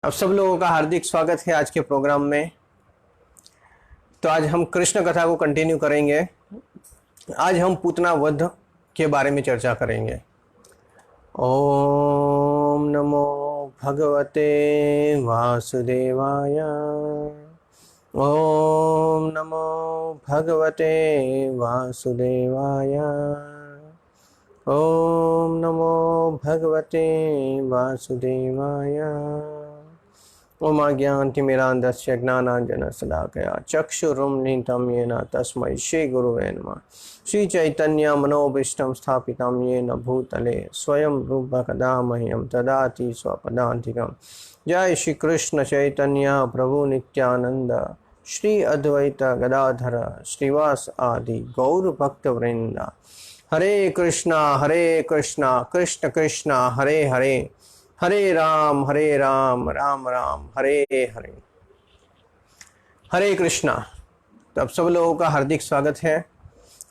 अब सब लोगों का हार्दिक स्वागत है आज के प्रोग्राम में। तो आज हम कृष्ण कथा को कंटिन्यू करेंगे। आज हम पूतना वध के बारे में चर्चा करेंगे। ओम नमो भगवते वासुदेवाय। ओम नमो भगवते वासुदेवाय। ओम नमो भगवते वासुदेवाय। ओमाज्ञानतिमिरान्धस्य ज्ञानाञ्जनशलाकया चक्षुरुन्मीलितं येन तस्मै श्रीगुरुवे नमः। श्रीचैतन्यमनोभीष्टं स्थापितं येन भूतले स्वयं रूपः कदा मह्यं ददाति स्वपदान्तिकं। जय श्री कृष्ण चैतन्य प्रभु नित्यानंद श्री अद्वैत गदाधर श्रीवास आदि गौर भक्तवृंद। हरे कृष्णा कृष्ण कृष्ण हरे हरे, हरे राम राम राम हरे हरे। हरे कृष्णा। तो अब सब लोगों का हार्दिक स्वागत है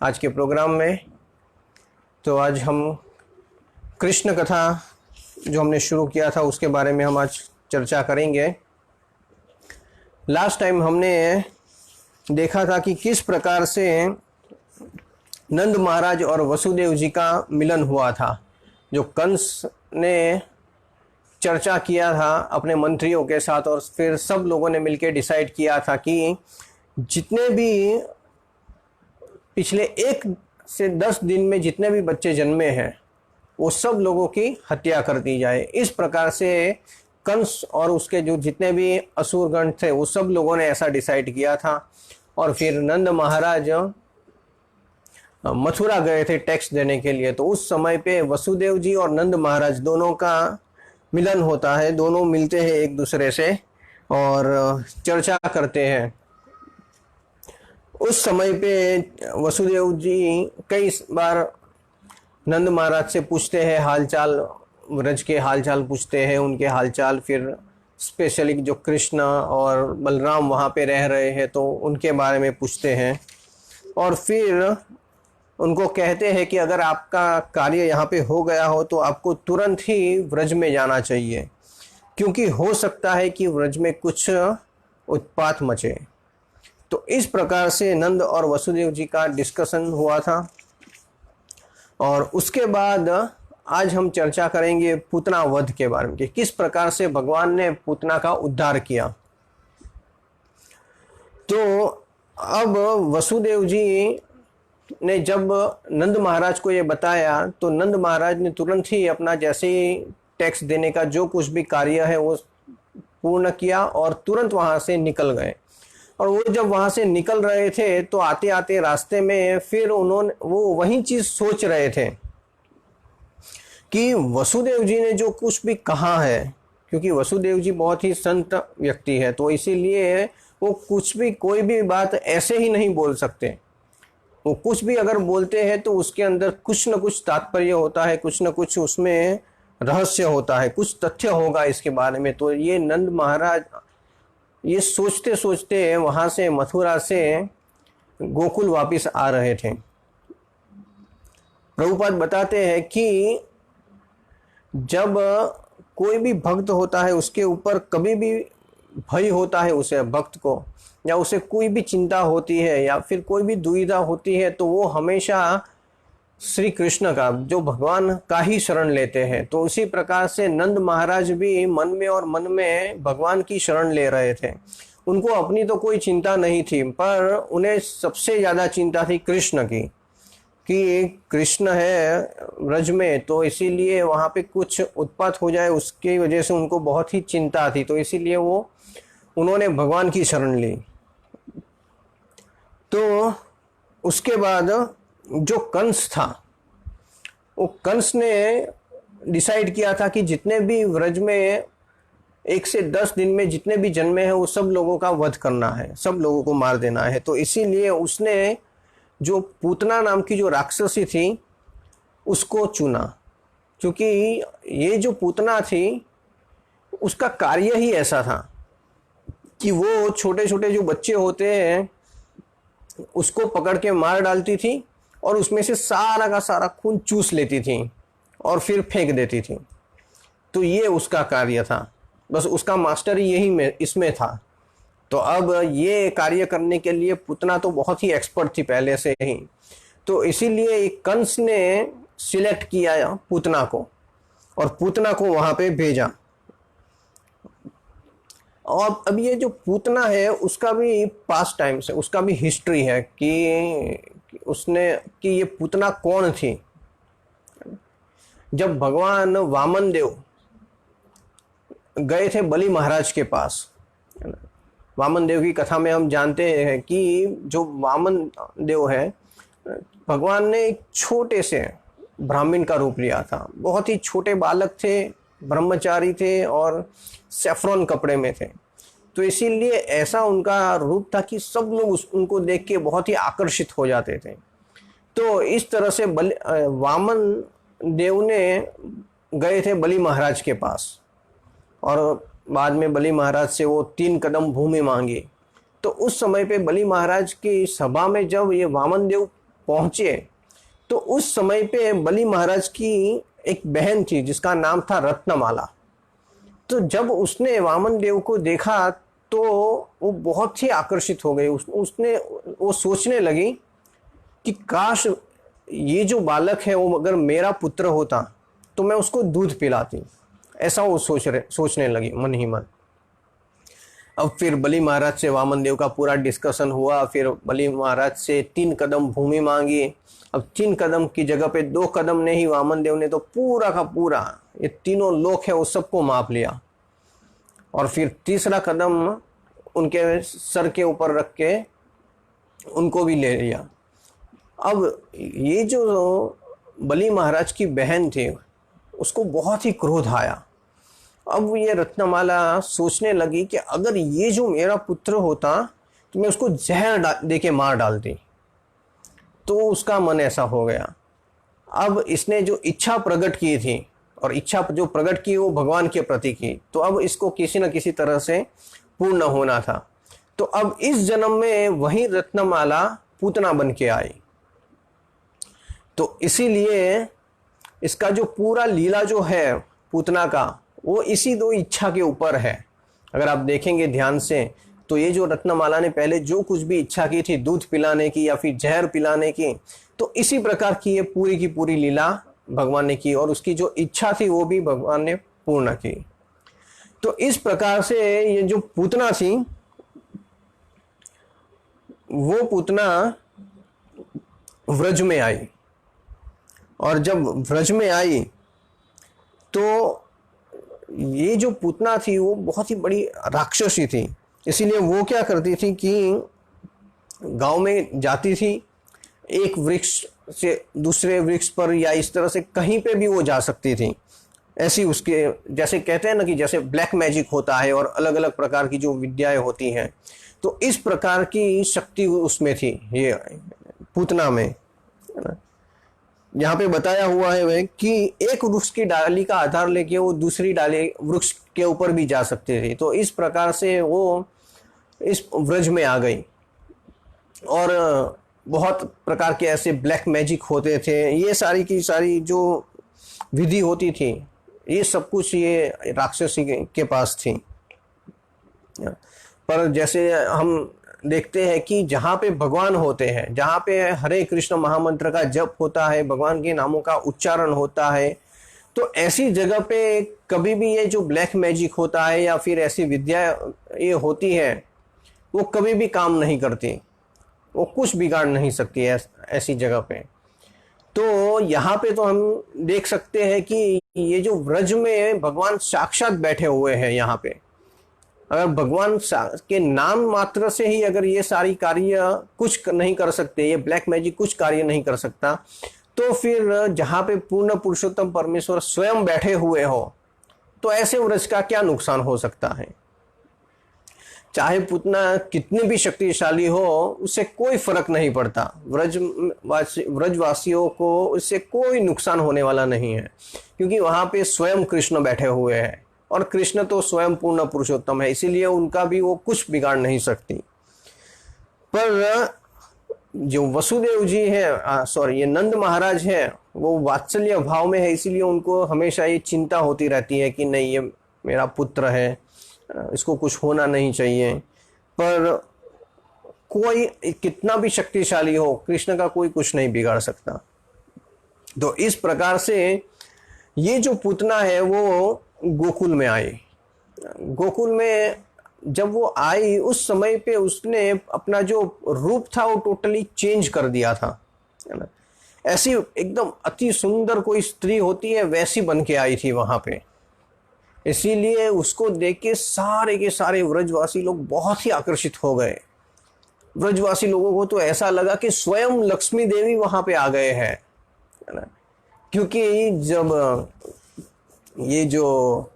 आज के प्रोग्राम में। तो आज हम कृष्ण कथा जो हमने शुरू किया था उसके बारे में हम आज चर्चा करेंगे। लास्ट टाइम हमने देखा था कि किस प्रकार से नंद महाराज और वसुदेव जी का मिलन हुआ था। जो कंस ने चर्चा किया था अपने मंत्रियों के साथ और फिर सब लोगों ने मिलकर डिसाइड किया था कि जितने भी पिछले 1 से 10 दिन में जितने भी बच्चे जन्मे हैं वो सब लोगों की हत्या कर दी जाए। इस प्रकार से कंस और उसके जो जितने भी असुरगण थे वो सब लोगों ने ऐसा डिसाइड किया था। और फिर नंद महाराज मथुरा गए थे टैक्स देने के लिए। तो उस समय पे वसुदेव जी और नंद महाराज दोनों का मिलन होता है। दोनों मिलते हैं एक दूसरे से और चर्चा करते हैं। उस समय पे वसुदेव जी कई बार नंद महाराज से पूछते हैं हालचाल, व्रज के हालचाल पूछते हैं, उनके हालचाल। फिर स्पेशली जो कृष्ण और बलराम वहाँ पे रह रहे हैं तो उनके बारे में पूछते हैं। और फिर उनको कहते हैं कि अगर आपका कार्य यहाँ पे हो गया हो तो आपको तुरंत ही व्रज में जाना चाहिए, क्योंकि हो सकता है कि व्रज में कुछ उत्पात मचे। तो इस प्रकार से नंद और वसुदेव जी का डिस्कशन हुआ था। और उसके बाद आज हम चर्चा करेंगे पूतना वध के बारे में कि किस प्रकार से भगवान ने पूतना का उद्धार किया। तो अब वसुदेव जी ने जब नंद महाराज को ये बताया तो नंद महाराज ने तुरंत ही अपना जैसे ही टैक्स देने का जो कुछ भी कार्य है वो पूर्ण किया और तुरंत वहाँ से निकल गए। और वो जब वहाँ से निकल रहे थे तो आते आते रास्ते में फिर वो वही चीज़ सोच रहे थे कि वसुदेव जी ने जो कुछ भी कहा है, क्योंकि वसुदेव जी बहुत ही संत व्यक्ति है तो इसीलिए वो कुछ भी कोई भी बात ऐसे ही नहीं बोल सकते। वो कुछ भी अगर बोलते हैं तो उसके अंदर कुछ न कुछ तात्पर्य होता है, कुछ न कुछ उसमें रहस्य होता है, कुछ तथ्य होगा इसके बारे में। तो ये नंद महाराज ये सोचते सोचते वहाँ से मथुरा से गोकुल वापस आ रहे थे। प्रभुपाद बताते हैं कि जब कोई भी भक्त होता है उसके ऊपर कभी भी भय होता है उसे भक्त को, या उसे कोई भी चिंता होती है या फिर कोई भी दुविधा होती है तो वो हमेशा श्री कृष्ण का, जो भगवान का ही शरण लेते हैं। तो उसी प्रकार से नंद महाराज भी मन में और मन में भगवान की शरण ले रहे थे। उनको अपनी तो कोई चिंता नहीं थी, पर उन्हें सबसे ज़्यादा चिंता थी कृष्ण की कि कृष्ण है व्रज में तो इसीलिए वहाँ पे कुछ उत्पात हो जाए, उसकी वजह से उनको बहुत ही चिंता थी। तो इसीलिए उन्होंने भगवान की शरण ली। तो उसके बाद जो कंस था वो कंस ने डिसाइड किया था कि जितने भी व्रज में 1 से 10 दिन में जितने भी जन्मे हैं वो सब लोगों का वध करना है, सब लोगों को मार देना है। तो इसीलिए उसने जो पूतना नाम की जो राक्षसी थी उसको चुना, क्योंकि ये जो पूतना थी उसका कार्य ही ऐसा था कि वो छोटे छोटे जो बच्चे होते हैं उसको पकड़ के मार डालती थी और उसमें से सारा का सारा खून चूस लेती थी और फिर फेंक देती थी। तो ये उसका कार्य था। बस उसका मास्टर यही में इसमें था। तो अब ये कार्य करने के लिए पूतना तो बहुत ही एक्सपर्ट थी पहले से ही। तो इसीलिए कंस ने सिलेक्ट किया पूतना को और पूतना को वहां पे भेजा। और अब ये जो पूतना है उसका भी पास्ट टाइम से उसका भी हिस्ट्री है कि उसने कि ये पूतना कौन थी। जब भगवान वामन देव गए थे बलि महाराज के पास, वामन देव की कथा में हम जानते हैं कि जो वामन देव है, भगवान ने एक छोटे से ब्राह्मण का रूप लिया था। बहुत ही छोटे बालक थे, ब्रह्मचारी थे और सैफ्रॉन कपड़े में थे। तो इसीलिए ऐसा उनका रूप था कि सब लोग उनको देख के बहुत ही आकर्षित हो जाते थे। तो इस तरह से वामन देव ने गए थे बलि महाराज के पास और बाद में बलि महाराज से वो 3 कदम भूमि मांगी। तो उस समय पे बलि महाराज की सभा में जब ये वामन देव पहुंचे तो उस समय पे बलि महाराज की एक बहन थी जिसका नाम था रत्नमाला। तो जब उसने वामन देव को देखा तो वो बहुत ही आकर्षित हो गई। उसने वो सोचने लगी कि काश ये जो बालक है वो अगर मेरा पुत्र होता तो मैं उसको दूध पिलाती। ऐसा वो सोचने लगी मन ही मन। अब फिर बलि महाराज से वामन देव का पूरा डिस्कशन हुआ। फिर बलि महाराज से 3 कदम भूमि मांगी। अब 3 कदम की जगह पे 2 कदम ने ही वामन देव ने तो पूरा का पूरा ये तीनों लोक है उस सबको माप लिया। और फिर तीसरा कदम उनके सर के ऊपर रख के उनको भी ले लिया। अब ये जो बलि महाराज की बहन थी उसको बहुत ही क्रोध आया। अब ये रत्नमाला सोचने लगी कि अगर ये जो मेरा पुत्र होता तो मैं उसको जहर दे के मार डालती। तो उसका मन ऐसा हो गया। अब इसने जो इच्छा प्रकट की थी और इच्छा जो प्रकट की वो भगवान के प्रति की, तो अब इसको किसी न किसी तरह से पूर्ण होना था। तो अब इस जन्म में वही रत्नमाला पूतना बन के आई। तो इसीलिए इसका जो पूरा लीला जो है पूतना का वो इसी 2 इच्छा के ऊपर है। अगर आप देखेंगे ध्यान से तो ये जो रत्नमाला ने पहले जो कुछ भी इच्छा की थी दूध पिलाने की या फिर जहर पिलाने की, तो इसी प्रकार की ये पूरी की पूरी लीला भगवान ने की और उसकी जो इच्छा थी वो भी भगवान ने पूर्ण की। तो इस प्रकार से ये जो पूतना थी वो पूतना व्रज में आई। और जब व्रज में आई तो ये जो पूतना थी वो बहुत ही बड़ी राक्षसी थी। इसीलिए वो क्या करती थी कि गांव में जाती थी, एक वृक्ष से दूसरे वृक्ष पर या इस तरह से कहीं पे भी वो जा सकती थी। ऐसी उसके जैसे कहते हैं ना कि जैसे ब्लैक मैजिक होता है और अलग अलग प्रकार की जो विद्याएं होती हैं, तो इस प्रकार की शक्ति उसमें थी ये पूतना में। यहाँ पे बताया हुआ है वह कि एक वृक्ष की डाली का आधार लेके वो दूसरी डाली वृक्ष के ऊपर भी जा सकते थे। तो इस प्रकार से वो इस व्रज में आ गई और बहुत प्रकार के ऐसे ब्लैक मैजिक होते थे। ये सारी की सारी जो विधि होती थी ये सब कुछ ये राक्षसी के पास थी। पर जैसे हम देखते हैं कि जहाँ पे भगवान होते हैं, जहाँ पे हरे कृष्ण महामंत्र का जप होता है, भगवान के नामों का उच्चारण होता है, तो ऐसी जगह पे कभी भी ये जो ब्लैक मैजिक होता है या फिर ऐसी विद्या ये होती है वो कभी भी काम नहीं करती, वो कुछ बिगाड़ नहीं सकती है ऐसी जगह पे। तो यहाँ पे तो हम देख सकते हैं कि ये जो व्रज में भगवान साक्षात बैठे हुए हैं। यहाँ पे अगर भगवान के नाम मात्र से ही अगर ये सारी कार्य कुछ नहीं कर सकते, ये ब्लैक मैजिक कुछ कार्य नहीं कर सकता, तो फिर जहाँ पे पूर्ण पुरुषोत्तम परमेश्वर स्वयं बैठे हुए हो तो ऐसे व्रज का क्या नुकसान हो सकता है। चाहे पूतना कितनी भी शक्तिशाली हो उससे कोई फर्क नहीं पड़ता। व्रजवासियों को उससे कोई नुकसान होने वाला नहीं है, क्योंकि वहाँ पे स्वयं कृष्ण बैठे हुए हैं और कृष्ण तो स्वयं पूर्ण पुरुषोत्तम है, इसीलिए उनका भी वो कुछ बिगाड़ नहीं सकती। पर जो वसुदेव जी है, ये नंद महाराज है, वो वात्सल्य भाव में है, इसीलिए उनको हमेशा ये चिंता होती रहती है कि नहीं ये मेरा पुत्र है, इसको कुछ होना नहीं चाहिए। पर कोई कितना भी शक्तिशाली हो, कृष्ण का कोई कुछ नहीं बिगाड़ सकता। तो इस प्रकार से ये जो पूतना है वो गोकुल में आई। गोकुल में जब वो आई उस समय पे उसने अपना जो रूप था वो टोटली चेंज कर दिया था, है ना। ऐसी एकदम अति सुंदर कोई स्त्री होती है वैसी बन के आई थी वहां पे। इसीलिए उसको देख के सारे व्रजवासी लोग बहुत ही आकर्षित हो गए। व्रजवासी लोगों को तो ऐसा लगा कि स्वयं लक्ष्मी देवी वहां पे आ गए हैं, है ना। क्योंकि जब ये जो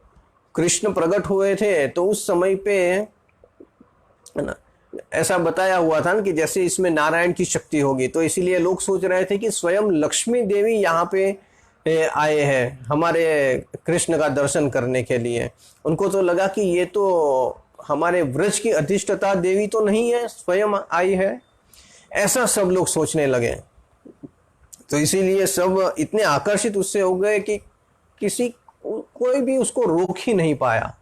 कृष्ण प्रकट हुए थे तो उस समय पे, है ना, ऐसा बताया हुआ था ना कि जैसे इसमें नारायण की शक्ति होगी, तो इसीलिए लोग सोच रहे थे कि स्वयं लक्ष्मी देवी यहाँ पे आए हैं हमारे कृष्ण का दर्शन करने के लिए। उनको तो लगा कि ये तो हमारे व्रज की अधिष्ठता देवी तो नहीं है, स्वयं आई है, ऐसा सब लोग सोचने लगे। तो इसीलिए सब इतने आकर्षित उससे हो गए कि कोई भी उसको रोक ही नहीं पाया।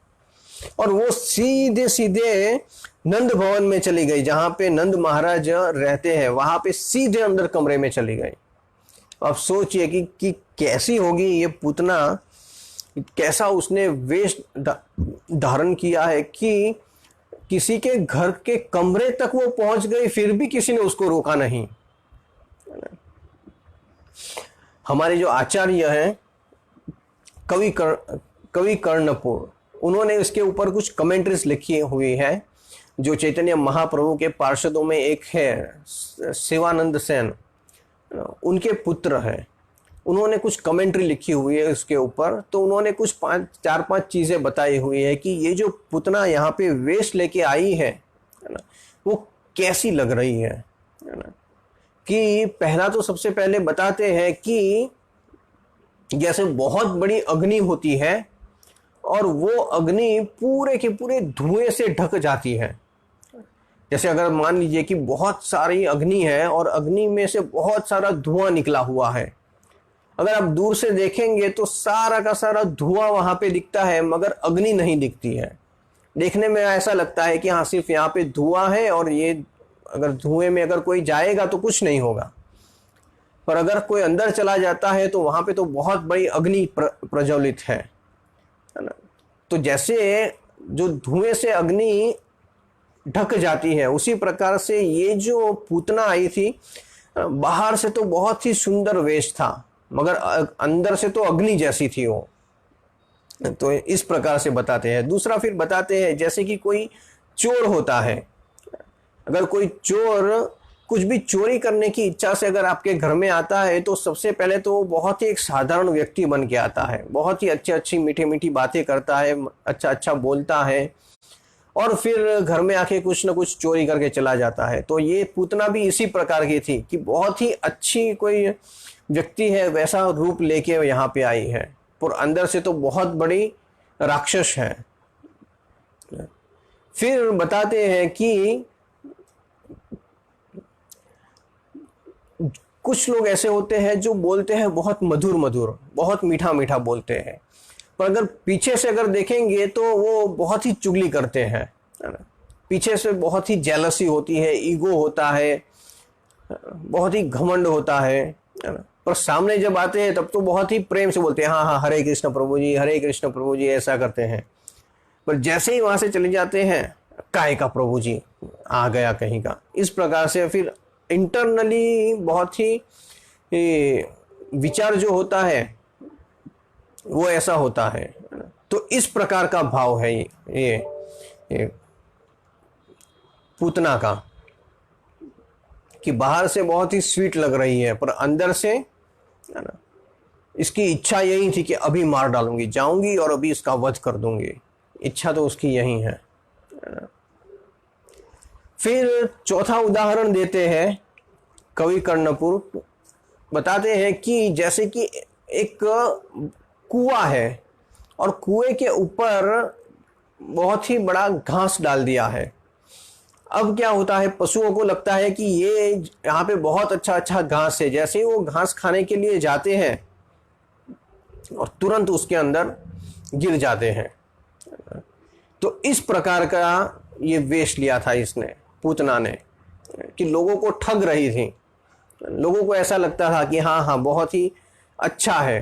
और वो सीधे सीधे नंद भवन में चली गई, जहां पे नंद महाराज रहते हैं, वहां पे सीधे अंदर कमरे में चली गई। अब सोचिए कि कैसी होगी ये पूतना, कैसा उसने वेश धारण किया है कि किसी के घर के कमरे तक वो पहुंच गई, फिर भी किसी ने उसको रोका नहीं। हमारे जो आचार्य हैं कवि कर्णपुर, उन्होंने इसके ऊपर कुछ कमेंट्रीज लिखी हुई है। जो चैतन्य महाप्रभु के पार्षदों में एक है शिवानंद सेन, उनके पुत्र हैं, उन्होंने कुछ कमेंट्री लिखी हुई है उसके ऊपर। तो उन्होंने कुछ 4-5 चीज़ें बताई हुई है कि ये जो पुतना यहाँ पे वेश लेके आई है ना, वो कैसी लग रही है ना। कि पहला तो सबसे पहले बताते हैं कि जैसे बहुत बड़ी अग्नि होती है और वो अग्नि पूरे के पूरे धुएं से ढक जाती है। जैसे अगर मान लीजिए कि बहुत सारी अग्नि है और अग्नि में से बहुत सारा धुआं निकला हुआ है, अगर आप दूर से देखेंगे तो सारा का सारा धुआं वहां पे दिखता है मगर अग्नि नहीं दिखती है। देखने में ऐसा लगता है कि हाँ सिर्फ यहाँ पे धुआं है और ये अगर धुएं में अगर कोई जाएगा तो कुछ नहीं होगा, पर अगर कोई अंदर चला जाता है तो वहां पे तो बहुत बड़ी अग्नि प्रज्वलित है ना। तो जैसे जो धुएं से अग्नि ढक जाती है उसी प्रकार से ये जो पूतना आई थी, बाहर से तो बहुत ही सुंदर वेश था मगर अंदर से तो अग्नि जैसी थी वो। तो इस प्रकार से बताते हैं। दूसरा फिर बताते हैं जैसे कि कोई चोर होता है, अगर कोई चोर कुछ भी चोरी करने की इच्छा से अगर आपके घर में आता है तो सबसे पहले तो बहुत ही एक साधारण व्यक्ति बन के आता है, बहुत ही अच्छी मीठी मीठी बातें करता है, अच्छा बोलता है और फिर घर में आके कुछ ना कुछ चोरी करके चला जाता है। तो ये पूतना भी इसी प्रकार की थी कि बहुत ही अच्छी कोई व्यक्ति है वैसा रूप लेके यहाँ पे आई है, पर अंदर से तो बहुत बड़ी राक्षस है। फिर बताते हैं कि कुछ लोग ऐसे होते हैं जो बोलते हैं बहुत मधुर बहुत मीठा बोलते हैं, पर अगर पीछे से अगर देखेंगे तो वो बहुत ही चुगली करते हैं, है ना। पीछे से बहुत ही जेलसी होती है, ईगो होता है, बहुत ही घमंड होता है ना। पर सामने जब आते हैं तब तो बहुत ही प्रेम से बोलते हैं हाँ हरे कृष्ण प्रभु जी, हरे कृष्ण प्रभु जी, ऐसा करते हैं। पर जैसे ही वहां से चले जाते हैं, काय का प्रभु जी आ गया कहीं का, इस प्रकार से फिर इंटरनली बहुत ही विचार जो होता है वो ऐसा होता है। तो इस प्रकार का भाव है ये पूतना का, कि बाहर से बहुत ही स्वीट लग रही है पर अंदर से, है ना, इसकी इच्छा यही थी कि अभी मार डालूंगी, जाऊंगी और अभी इसका वध कर दूंगी। इच्छा तो उसकी यही है ना। फिर चौथा उदाहरण देते हैं कवि कर्णपुर, बताते हैं कि जैसे कि एक कुआं है और कुएं के ऊपर बहुत ही बड़ा घास डाल दिया है। अब क्या होता है, पशुओं को लगता है कि ये यहाँ पे बहुत अच्छा घास है। जैसे ही वो घास खाने के लिए जाते हैं और तुरंत उसके अंदर गिर जाते हैं, तो इस प्रकार का ये वेश लिया था इसने, पूतना ने, कि लोगों को ठग रही थी। लोगों को ऐसा लगता था कि हाँ हाँ बहुत ही अच्छा है,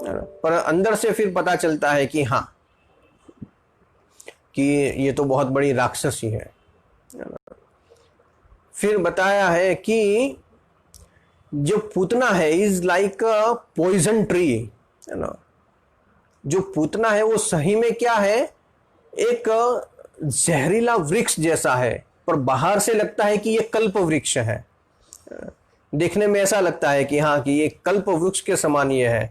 पर अंदर से फिर पता चलता है कि हाँ, कि ये तो बहुत बड़ी राक्षसी है। फिर बताया है कि जो पूतना है is like a poison tree, है ना। जो पूतना है वो सही में क्या है, एक जहरीला वृक्ष जैसा है, पर बाहर से लगता है कि ये कल्प वृक्ष है। देखने में ऐसा लगता है कि हाँ, कि ये कल्प वृक्ष के समान ये है,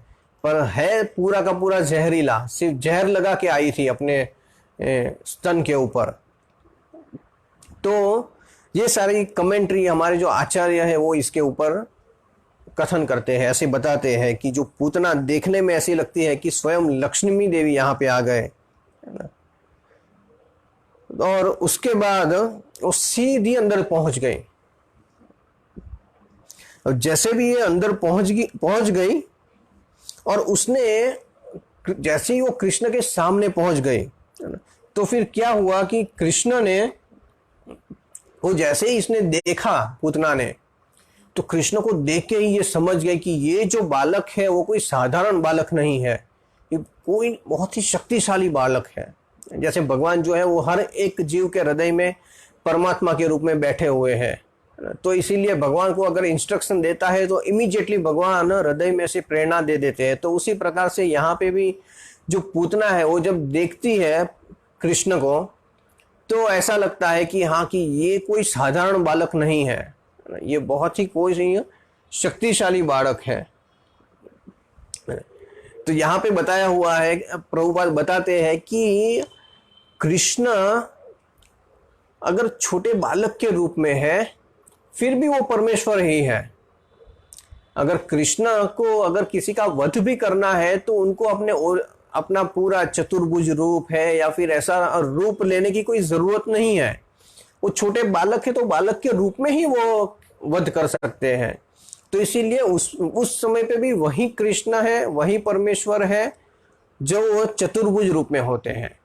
पर है पूरा का पूरा जहरीला। सिर्फ जहर लगा के आई थी अपने स्तन के ऊपर। तो ये सारी कमेंट्री हमारे जो आचार्य है वो इसके ऊपर कथन करते हैं, ऐसे बताते हैं कि जो पूतना देखने में ऐसी लगती है कि स्वयं लक्ष्मी देवी यहाँ पे आ गए, है ना। और उसके बाद वो सीधी अंदर पहुंच गई। और जैसे भी ये अंदर पहुंच गई और उसने जैसे ही वो कृष्ण के सामने पहुंच गई, है ना, तो फिर क्या हुआ कि कृष्ण ने, वो जैसे ही इसने देखा पूतना ने, तो कृष्ण को देख के ही ये समझ गए कि ये जो बालक है वो कोई साधारण बालक नहीं है, ये कोई बहुत ही शक्तिशाली बालक है। जैसे भगवान जो है वो हर एक जीव के हृदय में परमात्मा के रूप में बैठे हुए हैं, तो इसीलिए भगवान को अगर इंस्ट्रक्शन देता है तो इमीडिएटली भगवान हृदय में से प्रेरणा दे देते हैं। तो उसी प्रकार से यहाँ पे भी जो पूतना है वो जब देखती है कृष्ण को, तो ऐसा लगता है कि हाँ, कि ये कोई साधारण बालक नहीं है, ये बहुत ही कोई शक्तिशाली बालक है। तो यहाँ पे बताया हुआ है, प्रभुपाद बताते हैं कि कृष्ण अगर छोटे बालक के रूप में है फिर भी वो परमेश्वर ही है। अगर कृष्ण को अगर किसी का वध भी करना है तो उनको अपना पूरा चतुर्भुज रूप है या फिर ऐसा रूप लेने की कोई जरूरत नहीं है। वो छोटे बालक है तो बालक के रूप में ही वो वध कर सकते हैं। तो इसीलिए उस समय पे भी वही कृष्ण है, वही परमेश्वर है जो चतुर्भुज रूप में होते हैं।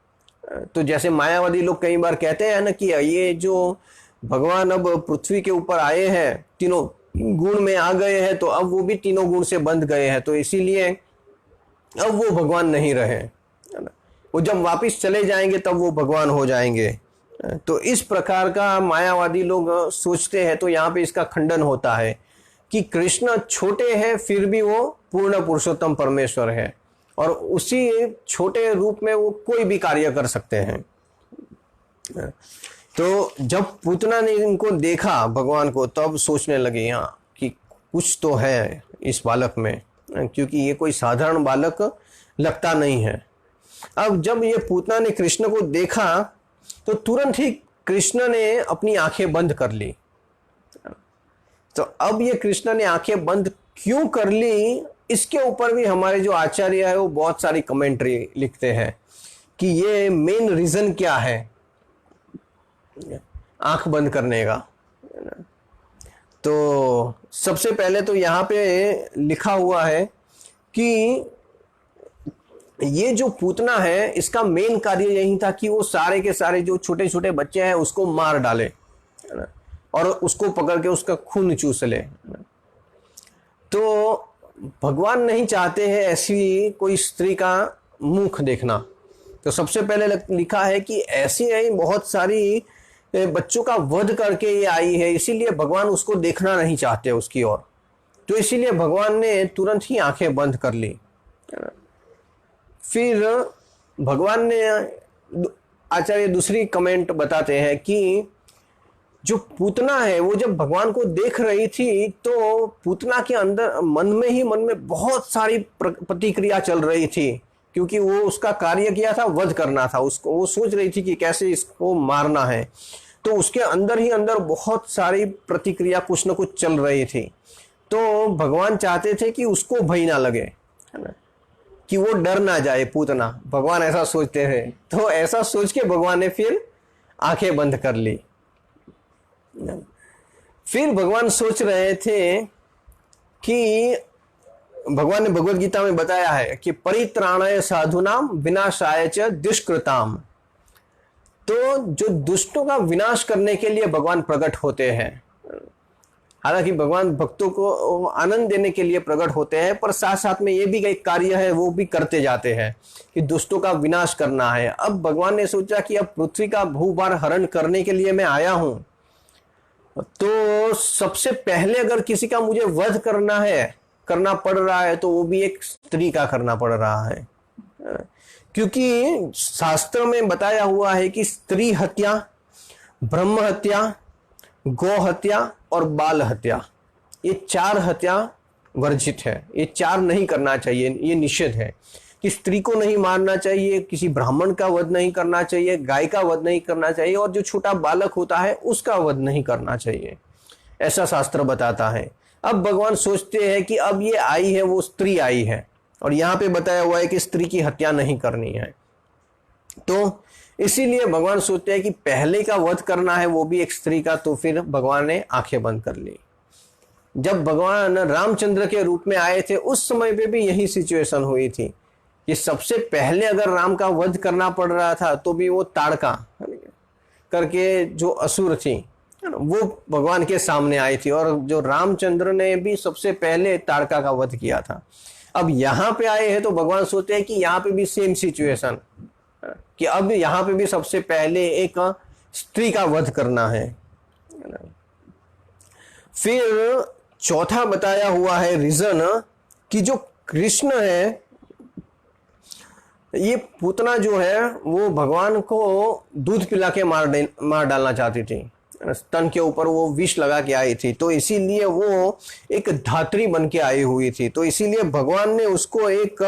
तो जैसे मायावादी लोग कई बार कहते हैं ना कि ये जो भगवान अब पृथ्वी के ऊपर आए हैं, तीनों गुण में आ गए हैं, तो अब वो भी तीनों गुण से बंध गए हैं, तो इसीलिए अब वो भगवान नहीं रहे, वो जब वापिस चले जाएंगे तब वो भगवान हो जाएंगे। तो इस प्रकार का मायावादी लोग सोचते हैं। तो यहाँ पे इसका खंडन होता है कि कृष्ण छोटे हैं फिर भी वो पूर्ण पुरुषोत्तम परमेश्वर है, और उसी छोटे रूप में वो कोई भी कार्य कर सकते हैं। तो जब पूतना ने इनको देखा भगवान को, तब सोचने लगे यहाँ कि कुछ तो है इस बालक में, क्योंकि ये कोई साधारण बालक लगता नहीं है। अब जब ये पूतना ने कृष्ण को देखा तो तुरंत ही कृष्ण ने अपनी आंखें बंद कर ली। तो अब ये कृष्ण ने आंखें बंद क्यों कर ली, इसके ऊपर भी हमारे जो आचार्य है वो बहुत सारी कमेंट्री लिखते हैं कि ये मेन रीजन क्या है आंख बंद करने का। तो सबसे पहले तो यहाँ पे लिखा हुआ है कि ये जो पूतना है इसका मेन कार्य यही था कि वो सारे के सारे जो छोटे छोटे बच्चे हैं उसको मार डाले, है ना, और उसको पकड़ के उसका खून चूस ले। तो भगवान नहीं चाहते हैं ऐसी कोई स्त्री का मुख देखना। तो सबसे पहले लिखा है कि ऐसी ही बहुत सारी बच्चों का वध करके ये आई है, इसीलिए भगवान उसको देखना नहीं चाहते उसकी ओर। तो इसीलिए भगवान ने तुरंत ही आंखें बंद कर ली। फिर भगवान ने, आचार्य दूसरी कमेंट बताते हैं कि जो पूतना है वो जब भगवान को देख रही थी तो पूतना के अंदर मन में बहुत सारी प्रतिक्रिया चल रही थी, क्योंकि वो उसका कार्य किया था, वध करना था उसको। वो सोच रही थी कि कैसे इसको मारना है। तो उसके अंदर ही अंदर बहुत सारी प्रतिक्रिया कुछ न कुछ चल रही थी। तो भगवान चाहते थे कि उसको भय ना लगे, है ना, कि वो डर ना जाए पूतना। भगवान ऐसा सोचते थे। तो ऐसा सोच के भगवान ने फिर आंखें बंद कर ली। फिर भगवान सोच रहे थे कि भगवान ने भगवत गीता में बताया है कि परित्राणाय साधुनाम विनाशाय च दुष्कृताम। तो जो दुष्टों का विनाश करने के लिए भगवान प्रकट होते हैं। हालांकि भगवान भक्तों को आनंद देने के लिए प्रकट होते हैं, पर साथ साथ में ये भी एक कार्य है वो भी करते जाते हैं कि दुष्टों का विनाश करना है। अब भगवान ने सोचा कि अब पृथ्वी का भूभार हरण करने के लिए मैं आया हूं, तो सबसे पहले अगर किसी का मुझे वध करना पड़ रहा है तो वो भी एक स्त्री का करना पड़ रहा है। क्योंकि शास्त्र में बताया हुआ है कि स्त्री हत्या, ब्रह्म हत्या, गौ हत्या और बाल हत्या, ये 4 हत्या वर्जित है। ये 4 नहीं करना चाहिए, ये निषेध है कि स्त्री को नहीं मारना चाहिए, किसी ब्राह्मण का वध नहीं करना चाहिए, गाय का वध नहीं करना चाहिए, और जो छोटा बालक होता है उसका वध नहीं करना चाहिए, ऐसा शास्त्र बताता है। अब भगवान सोचते हैं कि अब ये आई है, वो स्त्री आई है, और यहाँ पे बताया हुआ है कि स्त्री की हत्या नहीं करनी है। तो इसीलिए भगवान सोचते हैं कि पहले का वध करना है, वो भी एक स्त्री का। तो फिर भगवान ने आंखें बंद कर ली। जब भगवान रामचंद्र के रूप में आए थे उस समय पे भी यही सिचुएशन हुई थी कि सबसे पहले अगर राम का वध करना पड़ रहा था तो भी वो ताड़का करके जो असुर थी वो भगवान के सामने आई थी, और जो रामचंद्र ने भी सबसे पहले ताड़का का वध किया था। अब यहाँ पे आए हैं तो भगवान सोचते हैं कि यहाँ पे भी सेम सिचुएशन, कि अब यहाँ पे भी सबसे पहले एक स्त्री का वध करना है। फिर चौथा बताया हुआ है रीजन कि जो कृष्ण है, ये पूतना जो है वो भगवान को दूध पिला के मार डालना चाहती थी। स्तन के ऊपर वो विष लगा के आई थी, तो इसीलिए वो एक धात्री बन के आई हुई थी। तो इसीलिए भगवान ने उसको एक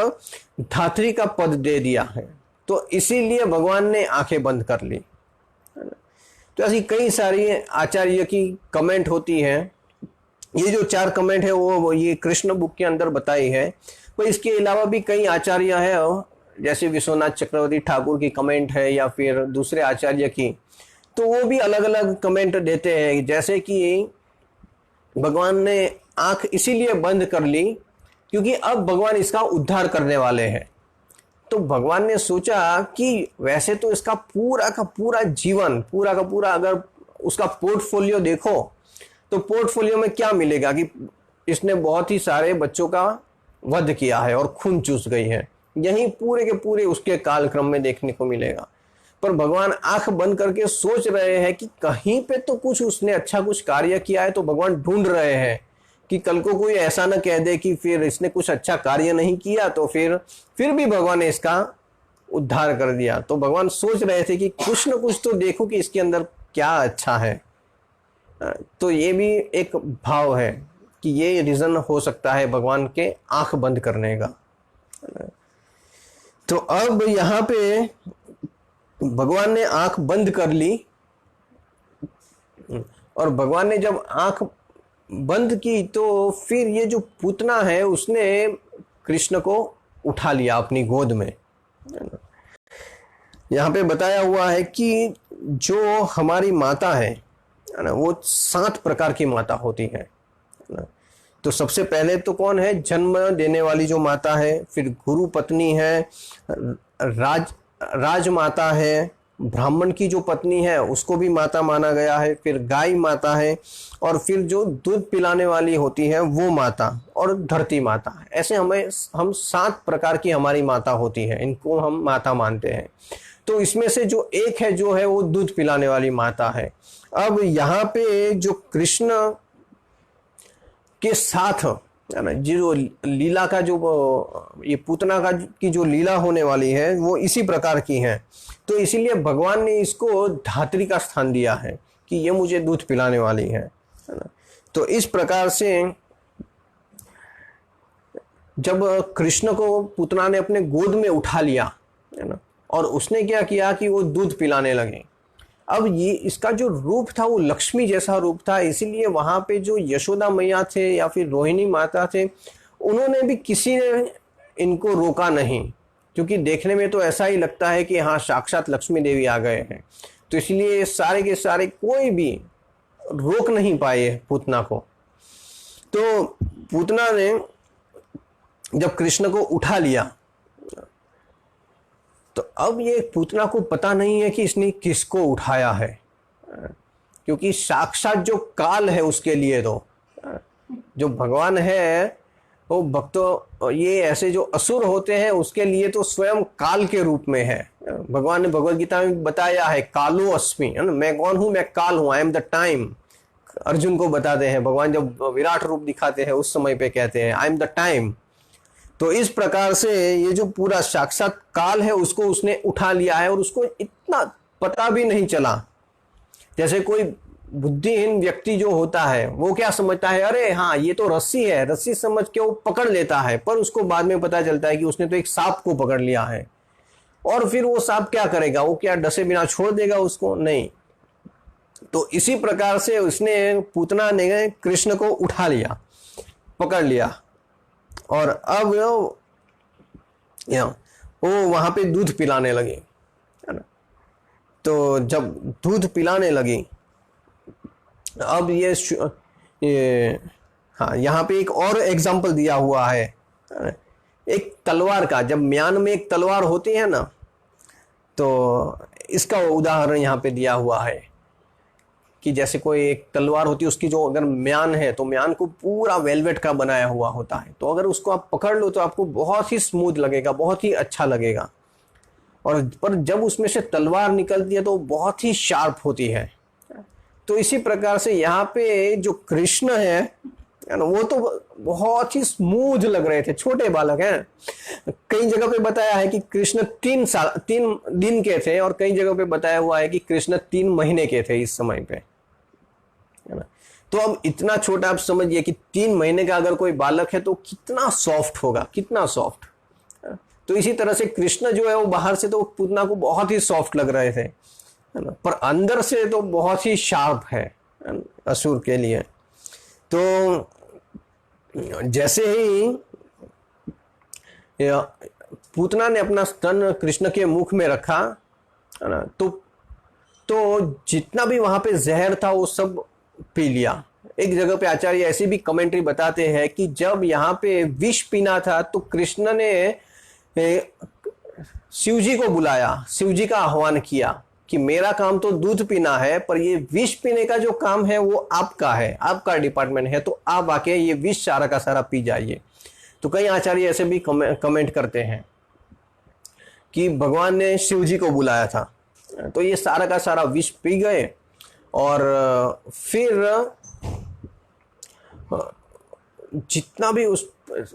धात्री का पद दे दिया है, तो इसीलिए भगवान ने आंखें बंद कर ली। तो ऐसी कई सारी आचार्य की कमेंट होती है। ये जो 4 कमेंट है वो ये कृष्ण बुक के अंदर बताई है, पर इसके अलावा भी कई आचार्य है, जैसे विश्वनाथ चक्रवर्ती ठाकुर की कमेंट है या फिर दूसरे आचार्य की, तो वो भी अलग अलग कमेंट देते हैं। जैसे कि भगवान ने आंख इसीलिए बंद कर ली क्योंकि अब भगवान इसका उद्धार करने वाले हैं। तो भगवान ने सोचा कि वैसे तो इसका पूरा का पूरा जीवन, पूरा का पूरा अगर उसका पोर्टफोलियो देखो तो पोर्टफोलियो में क्या मिलेगा कि इसने बहुत ही सारे बच्चों का वध किया है और खून चूस गई है, यही पूरे के पूरे उसके कालक्रम में देखने को मिलेगा। पर भगवान आंख बंद करके सोच रहे हैं कि कहीं पे तो कुछ उसने अच्छा कुछ कार्य किया है, तो भगवान ढूंढ रहे हैं कि कल को कोई ऐसा ना कह दे कि फिर इसने कुछ अच्छा कार्य नहीं किया, तो फिर भी भगवान ने इसका उद्धार कर दिया। तो भगवान सोच रहे थे कि कुछ न कुछ तो देखो कि इसके अंदर क्या अच्छा है। तो ये भी एक भाव है कि ये रीजन हो सकता है भगवान के आंख बंद करने का। तो अब यहाँ पे भगवान ने आंख बंद कर ली, और भगवान ने जब आंख बंद की तो फिर ये जो पूतना है उसने कृष्ण को उठा लिया अपनी गोद में। यहाँ पे बताया हुआ है कि जो हमारी माता है ना, वो 7 प्रकार की माता होती है ना। तो सबसे पहले तो कौन है, जन्म देने वाली जो माता है, फिर गुरु पत्नी है, राजमाता है, ब्राह्मण की जो पत्नी है उसको भी माता माना गया है, फिर गाय माता है, और फिर जो दूध पिलाने वाली होती है वो माता, और धरती माता। ऐसे हम 7 प्रकार की हमारी माता होती है, इनको हम माता मानते हैं। तो इसमें से जो एक है जो है वो दूध पिलाने वाली माता है। अब यहाँ पे जो कृष्ण के साथ है ना, जो लीला का जो ये पूतना का की जो लीला होने वाली है वो इसी प्रकार की है। तो इसीलिए भगवान ने इसको धात्री का स्थान दिया है कि ये मुझे दूध पिलाने वाली है ना। तो इस प्रकार से जब कृष्ण को पूतना ने अपने गोद में उठा लिया है ना, और उसने क्या किया कि वो दूध पिलाने लगे। अब ये इसका जो रूप था वो लक्ष्मी जैसा रूप था, इसीलिए वहां पे जो यशोदा मैया थे या फिर रोहिणी माता थे, उन्होंने भी किसी ने इनको रोका नहीं, क्योंकि देखने में तो ऐसा ही लगता है कि हाँ साक्षात लक्ष्मी देवी आ गए हैं। तो इसलिए सारे के सारे कोई भी रोक नहीं पाए पूतना को। तो पूतना ने जब कृष्ण को उठा लिया, तो अब ये पूतना को पता नहीं है कि इसने किसको उठाया है, क्योंकि साक्षात जो काल है उसके लिए, तो जो भगवान है वो भक्तों, ये ऐसे जो असुर होते हैं उसके लिए तो स्वयं काल के रूप में है। भगवान ने भगवद गीता में बताया है, कालो अस्मि, है ना, मैं कौन हूं, मैं काल हूं, I am the time. Arjun को बताते हैं भगवान, जब विराट रूप दिखाते हैं उस समय पे कहते हैं आई एम द टाइम। तो इस प्रकार से ये जो पूरा साक्षात काल है उसको उसने उठा लिया है, और उसको इतना पता भी नहीं चला। जैसे कोई बुद्धिहीन व्यक्ति जो होता है वो क्या समझता है, अरे हाँ ये तो रस्सी है, रस्सी समझ के वो पकड़ लेता है, पर उसको बाद में पता चलता है कि उसने तो एक सांप को पकड़ लिया है। और फिर वो सांप क्या करेगा, वो क्या डसे बिना छोड़ देगा उसको? नहीं। तो इसी प्रकार से उसने, पूतना ने कृष्ण को उठा लिया, पकड़ लिया, और अब वो वहां पे दूध पिलाने लगी, है ना। तो जब दूध पिलाने लगी, अब ये हाँ, यहाँ पे एक और एग्जाम्पल दिया हुआ है, एक तलवार का। जब म्यान में एक तलवार होती है ना, तो इसका उदाहरण यहाँ पे दिया हुआ है कि जैसे कोई एक तलवार होती है, उसकी जो अगर म्यान है तो म्यान को पूरा वेलवेट का बनाया हुआ होता है, तो अगर उसको आप पकड़ लो तो आपको बहुत ही स्मूथ लगेगा, बहुत ही अच्छा लगेगा। और पर जब उसमें से तलवार निकलती है तो बहुत ही शार्प होती है। तो इसी प्रकार से यहाँ पे जो कृष्ण है ना, वो तो बहुत ही स्मूथ लग रहे थे, छोटे बालक हैं। कई जगह पे बताया है कि कृष्ण 3 दिन के थे, और कई जगह पे बताया हुआ है कि कृष्ण 3 महीने के थे इस समय पे, है ना। तो अब इतना छोटा आप समझिए कि 3 महीने का अगर कोई बालक है तो कितना सॉफ्ट होगा, कितना सॉफ्ट। तो इसी तरह से कृष्ण जो है वो बाहर से तो पूतना को बहुत ही सॉफ्ट लग रहे थे, है ना, पर अंदर से तो बहुत ही शार्प है असुर के लिए। तो जैसे ही पूतना ने अपना स्तन कृष्ण के मुख में रखा, है ना, तो जितना भी वहां पे जहर था वो सब पी लिया। एक जगह पे आचार्य ऐसी भी कमेंट्री बताते हैं कि जब यहाँ पे विष पीना था तो कृष्ण ने शिव जी को बुलाया, शिव जी का आह्वान किया कि मेरा काम तो दूध पीना है, पर ये विष पीने का जो काम है वो आपका है, आपका डिपार्टमेंट है, तो आप आके ये विष सारा का सारा पी जाइए। तो कई आचार्य ऐसे भी कमेंट करते हैं कि भगवान ने शिव जी को बुलाया था, तो ये सारा का सारा विष पी गए। और फिर जितना भी उस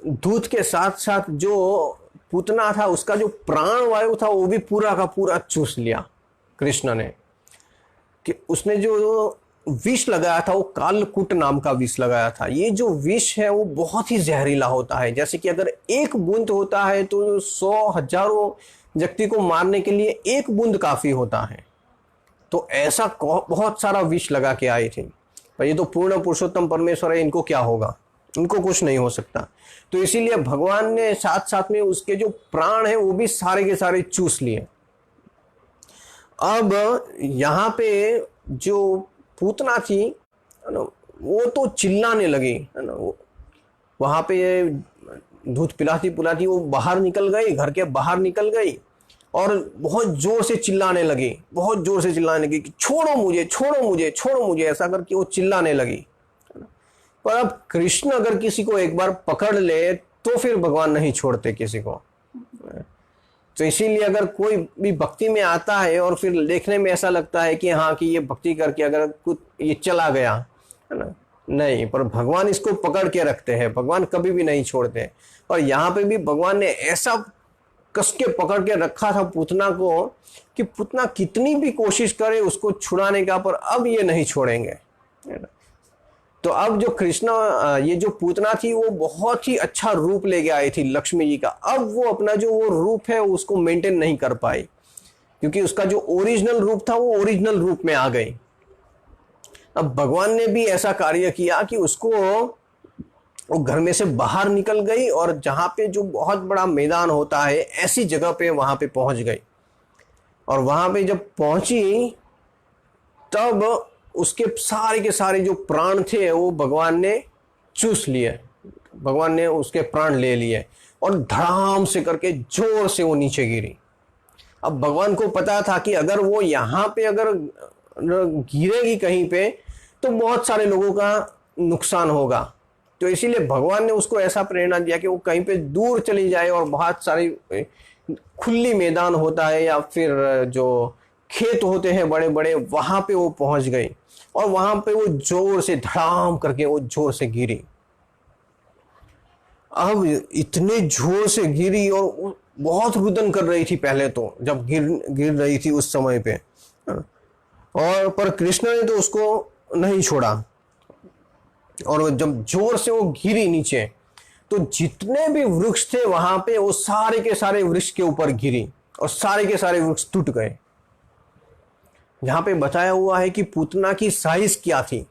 दूध के साथ साथ जो पूतना था उसका जो प्राण वायु था वो भी पूरा का पूरा चूस लिया कृष्ण ने। कि उसने जो विष लगाया था वो कालकूट नाम का विष लगाया था। ये जो विष है वो बहुत ही जहरीला होता है, जैसे कि अगर एक बूंद होता है तो 100 हजारों व्यक्ति को मारने के लिए एक बूंद काफी होता है। तो ऐसा बहुत सारा विष लगा के आए थे, पर ये तो पूर्ण पुरुषोत्तम परमेश्वर है, इनको क्या होगा, इनको कुछ नहीं हो सकता। तो इसीलिए भगवान ने साथ साथ में उसके जो प्राण है वो भी सारे के सारे चूस लिए। अब यहाँ पे जो पूतना थी वो तो चिल्लाने लगी, है ना। वहां पे दूध पिलाती पिलाती वो बाहर निकल गई, घर के बाहर निकल गई, और बहुत जोर से चिल्लाने लगी, बहुत जोर से चिल्लाने लगी कि छोड़ो मुझे, छोड़ो मुझे, छोड़ो मुझे, ऐसा करके वो चिल्लाने लगी। पर अब कृष्ण अगर किसी को एक बार पकड़ ले तो फिर भगवान नहीं छोड़ते किसी को। तो इसीलिए अगर कोई भी भक्ति में आता है और फिर देखने में ऐसा लगता है कि हाँ कि ये भक्ति करके अगर कुछ ये चला गया, है ना, नहीं, पर भगवान इसको पकड़ के रखते हैं, भगवान कभी भी नहीं छोड़ते। और यहाँ पे भी भगवान ने ऐसा कस के पकड़ के रखा था पूतना को कि पूतना कितनी भी कोशिश करे उसको छुड़ाने का, पर अब ये नहीं छोड़ेंगे, है ना। तो अब जो कृष्ण, ये जो पूतना थी वो बहुत ही अच्छा रूप लेके आई थी लक्ष्मी जी का। अब वो अपना जो वो रूप है उसको मेंटेन नहीं कर पाई, क्योंकि उसका जो ओरिजिनल रूप था वो ओरिजिनल रूप में आ गई। अब भगवान ने भी ऐसा कार्य किया कि उसको वो घर में से बाहर निकल गई, और जहां पे जो बहुत बड़ा मैदान होता है ऐसी जगह पे वहां पे पहुंच गई। और वहां पे जब पहुंची तब उसके सारे के सारे जो प्राण थे वो भगवान ने चूस लिए, भगवान ने उसके प्राण ले लिए और धड़ाम से करके जोर से वो नीचे गिरी। अब भगवान को पता था कि अगर वो यहाँ पे अगर गिरेगी कहीं पे तो बहुत सारे लोगों का नुकसान होगा, तो इसीलिए भगवान ने उसको ऐसा प्रेरणा दिया कि वो कहीं पे दूर चली जाए और बहुत सारी खुली मैदान होता है या फिर जो खेत होते हैं बड़े बड़े, वहां पे वो पहुंच गई और वहां पे वो जोर से धड़ाम करके वो जोर से गिरी। अब इतने जोर से गिरी और बहुत रुदन कर रही थी पहले तो, जब गिर गिर रही थी उस समय पे, और पर कृष्ण ने तो उसको नहीं छोड़ा। और जब जोर से वो गिरी नीचे तो जितने भी वृक्ष थे वहां पे वो सारे के सारे वृक्ष के ऊपर गिरी और सारे के सारे वृक्ष टूट गए। यहाँ पे बताया हुआ है कि पूतना की साइज क्या थी।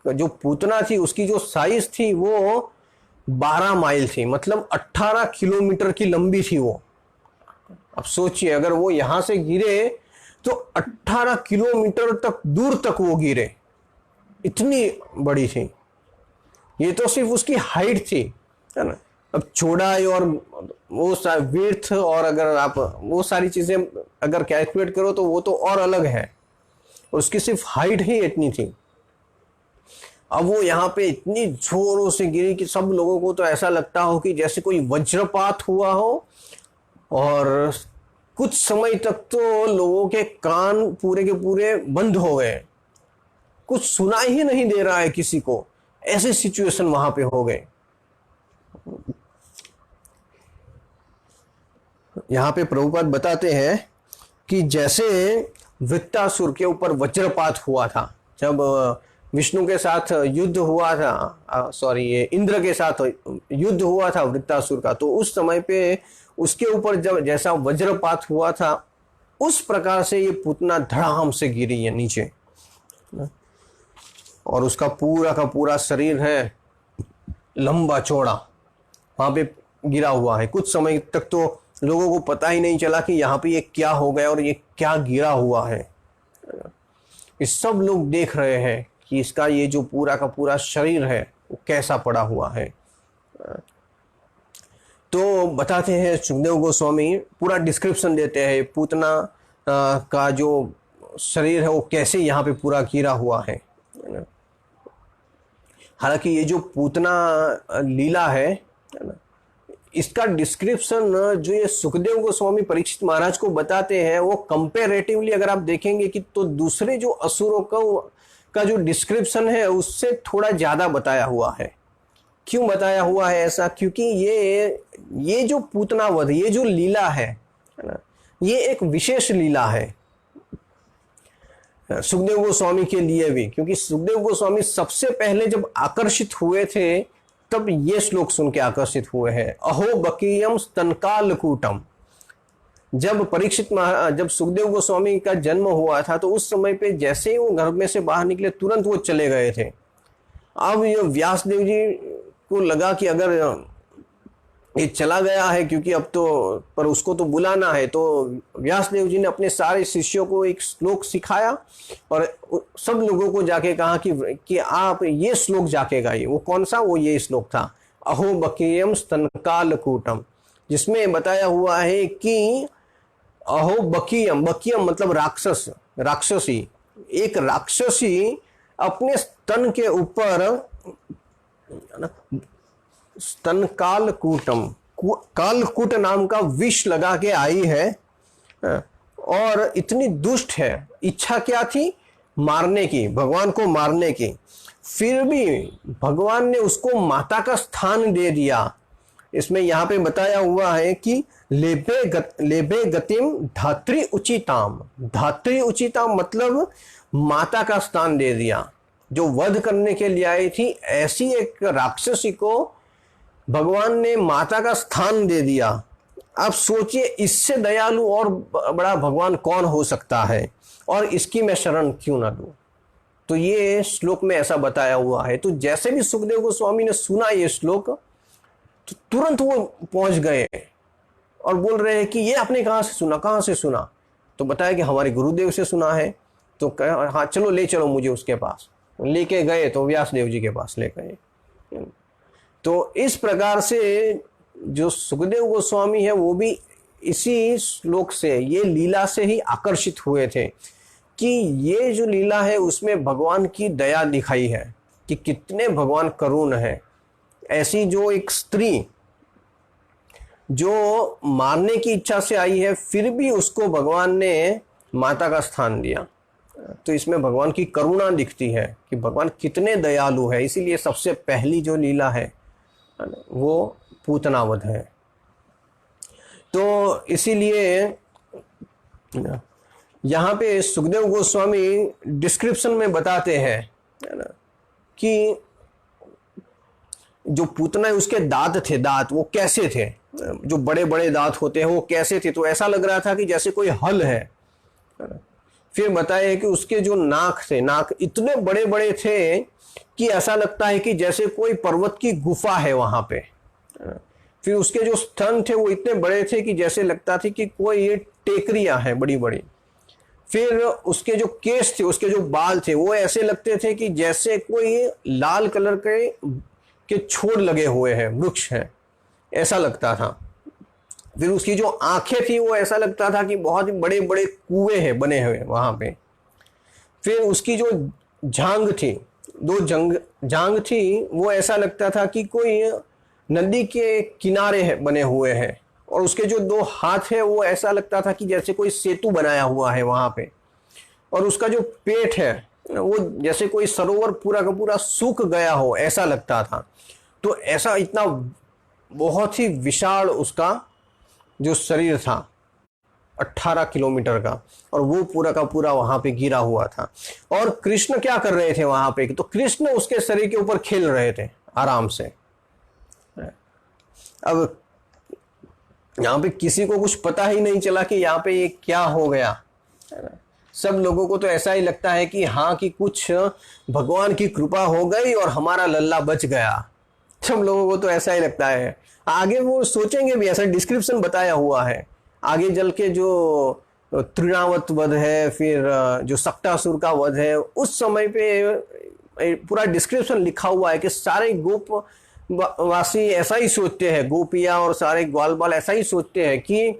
जो पूतना थी उसकी जो साइज थी वो 12 माइल थी, मतलब 18 किलोमीटर की लंबी थी वो। अब सोचिए अगर वो यहां से गिरे तो 18 किलोमीटर तक दूर तक वो गिरे, इतनी बड़ी थी। ये तो सिर्फ उसकी हाइट थी, है ना। अब चौड़ाई और वो विड्थ और अगर आप वो सारी चीजें अगर कैलकुलेट करो तो वो तो और अलग है, और उसकी सिर्फ हाइट ही इतनी थी। अब वो यहाँ पे इतनी जोरों से गिरी कि सब लोगों को तो ऐसा लगता हो कि जैसे कोई वज्रपात हुआ हो, और कुछ समय तक तो लोगों के कान पूरे के पूरे बंद हो गए, कुछ सुनाई ही नहीं दे रहा है किसी को, ऐसे सिचुएशन वहां पे हो गए। यहां पे प्रभुपाद बताते हैं कि जैसे वृत्तासुर के ऊपर वज्रपात हुआ था, जब विष्णु के साथ युद्ध हुआ था, सॉरी ये इंद्र के साथ युद्ध हुआ था वृत्तासुर का, तो उस समय पे उसके ऊपर जब जैसा वज्रपात हुआ था उस प्रकार से ये पूतना धड़ाम से गिरी है नीचे, और उसका पूरा का पूरा शरीर है लंबा चौड़ा वहां पे गिरा हुआ है। कुछ समय तक तो लोगों को पता ही नहीं चला कि यहाँ पे ये क्या हो गया और ये क्या गिरा हुआ है। ये सब लोग देख रहे हैं कि इसका ये जो पूरा का पूरा शरीर है वो कैसा पड़ा हुआ है। तो बताते हैं सुखदेव गोस्वामी पूरा डिस्क्रिप्शन देते हैं पूतना का जो शरीर है वो कैसे यहाँ पे पूरा गिरा हुआ है। हालांकि ये जो पूतना लीला है ना, इसका डिस्क्रिप्शन जो ये सुखदेव गोस्वामी परीक्षित महाराज को बताते हैं वो कंपैरेटिवली अगर आप देखेंगे कि तो दूसरे जो असुरों का जो डिस्क्रिप्शन है उससे थोड़ा ज्यादा बताया हुआ है। क्यों बताया हुआ है ऐसा? क्योंकि ये जो पूतना वध, ये जो लीला है ना, ये एक विशेष लीला है सुखदेव गोस्वामी के लिए भी, क्योंकि सुखदेव गोस्वामी सबसे पहले जब आकर्षित हुए थे तब ये श्लोक सुन के आकर्षित हुए हैं। अहो बकीयम स्तनकालकूटम। जब सुखदेव गोस्वामी का जन्म हुआ था तो उस समय पे जैसे ही वो घर में से बाहर निकले तुरंत वो चले गए थे। अब ये व्यासदेव जी को लगा कि अगर ये चला गया है, क्योंकि अब तो पर उसको तो बुलाना है, तो व्यासदेव जी ने अपने सारे शिष्यों को एक श्लोक सिखाया और सब लोगों को जाके कहा कि आप ये श्लोक जाके गाइए। वो कौन सा? वो ये श्लोक था, अहो बकीयम स्तनकालकूटम, जिसमें बताया हुआ है कि अहो बकीयम, बकीयम मतलब राक्षस, राक्षसी, एक राक्षसी अपने स्तन के ऊपर स्तन कालकूटम, कालकूट नाम का विष लगा के आई है, और इतनी दुष्ट है। इच्छा क्या थी? मारने की, भगवान को मारने की। फिर भी भगवान ने उसको माता का स्थान दे दिया। इसमें यहाँ पे बताया हुआ है कि लेबे गतिम धात्री उचिताम, धात्री उचिताम मतलब माता का स्थान दे दिया। जो वध करने के लिए आई थी ऐसी एक राक्षसी को भगवान ने माता का स्थान दे दिया। आप सोचिए इससे दयालु और बड़ा भगवान कौन हो सकता है, और इसकी मैं शरण क्यों ना लूं। तो ये श्लोक में ऐसा बताया हुआ है। तो जैसे भी सुखदेव गोस्वामी ने सुना ये श्लोक तो तुरंत वो पहुंच गए और बोल रहे हैं कि ये आपने कहाँ से सुना, कहाँ से सुना? तो बताया कि हमारे गुरुदेव से सुना है। तो कहा हाँ चलो ले चलो मुझे उसके पास। लेके गए तो व्यासदेव जी के पास ले गए। तो इस प्रकार से जो सुखदेव गोस्वामी है वो भी इसी श्लोक से, ये लीला से ही आकर्षित हुए थे कि ये जो लीला है उसमें भगवान की दया दिखाई है कि कितने भगवान करुण है। ऐसी जो एक स्त्री जो मारने की इच्छा से आई है, फिर भी उसको भगवान ने माता का स्थान दिया। तो इसमें भगवान की करुणा दिखती है कि भगवान कितने दयालु है। इसीलिए सबसे पहली जो लीला है वो पूतनावध है। तो इसीलिए यहाँ पे सुखदेव गोस्वामी डिस्क्रिप्शन में बताते हैं कि जो पूतना है उसके दांत थे, दांत वो कैसे थे, जो बड़े बड़े दांत होते हैं वो कैसे थे। तो ऐसा लग रहा था कि जैसे कोई हल है। फिर बताया कि उसके जो नाक थे, नाक इतने बड़े बड़े थे कि ऐसा लगता है कि जैसे कोई पर्वत की गुफा है वहां पे। फिर उसके जो स्तन थे वो इतने बड़े थे कि जैसे लगता थी कि कोई ये टेकरियां हैं बड़ी बड़ी। फिर उसके जो केस थे, उसके जो बाल थे वो ऐसे लगते थे कि जैसे कोई लाल कलर के छोर लगे हुए हैं, वृक्ष हैं, ऐसा लगता था। फिर उसकी जो आंखें थी वो ऐसा लगता था कि बहुत बड़े बड़े कुएं हैं बने हुए वहां पे। फिर उसकी जो जांघ थी, दो जांघ थी, वो ऐसा लगता था कि कोई नदी के किनारे बने हुए हैं। और उसके जो दो हाथ है वो ऐसा लगता था कि जैसे कोई सेतु बनाया हुआ है वहां पे। और उसका जो पेट है वो जैसे कोई सरोवर पूरा का पूरा सूख गया हो, ऐसा लगता था। तो ऐसा इतना बहुत ही विशाल उसका जो शरीर था, 18 किलोमीटर का, और वो पूरा का पूरा वहां पे गिरा हुआ था। और कृष्ण क्या कर रहे थे वहां पे? तो कृष्ण उसके शरीर के ऊपर खेल रहे थे आराम से। अब यहाँ पे किसी को कुछ पता ही नहीं चला कि यहाँ पे ये क्या हो गया। सब लोगों को तो ऐसा ही लगता है कि हाँ, कि कुछ भगवान की कृपा हो गई और हमारा लल्ला बच गया। सब लोगों को तो ऐसा ही लगता है। आगे वो सोचेंगे भी, ऐसा डिस्क्रिप्शन बताया हुआ है। आगे चल के जो तृणावत वध है, फिर जो सक्टासुर का वध है, उस समय पे पूरा डिस्क्रिप्शन लिखा हुआ है कि सारे गोप वासी ऐसा ही सोचते हैं, गोपियां और सारे ग्वाल बाल ऐसा ही सोचते हैं कि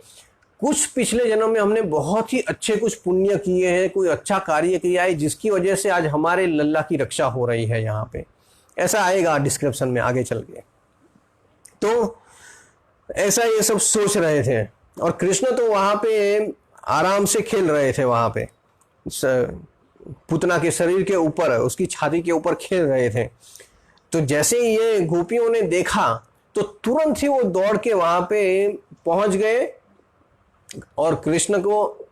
कुछ पिछले जन्म में हमने बहुत ही अच्छे कुछ पुण्य किए हैं, कोई अच्छा कार्य किया है, जिसकी वजह से आज हमारे लल्ला की रक्षा हो रही है यहाँ पे। ऐसा आएगा डिस्क्रिप्शन में आगे चल के। तो ऐसा ये सब सोच रहे थे। और कृष्ण तो वहां पे आराम से खेल रहे थे, वहां पे पुतना के शरीर के ऊपर, उसकी छाती के ऊपर खेल रहे थे। तो जैसे ये गोपियों ने देखा तो तुरंत ही वो दौड़ के वहां पे पहुंच गए और कृष्ण को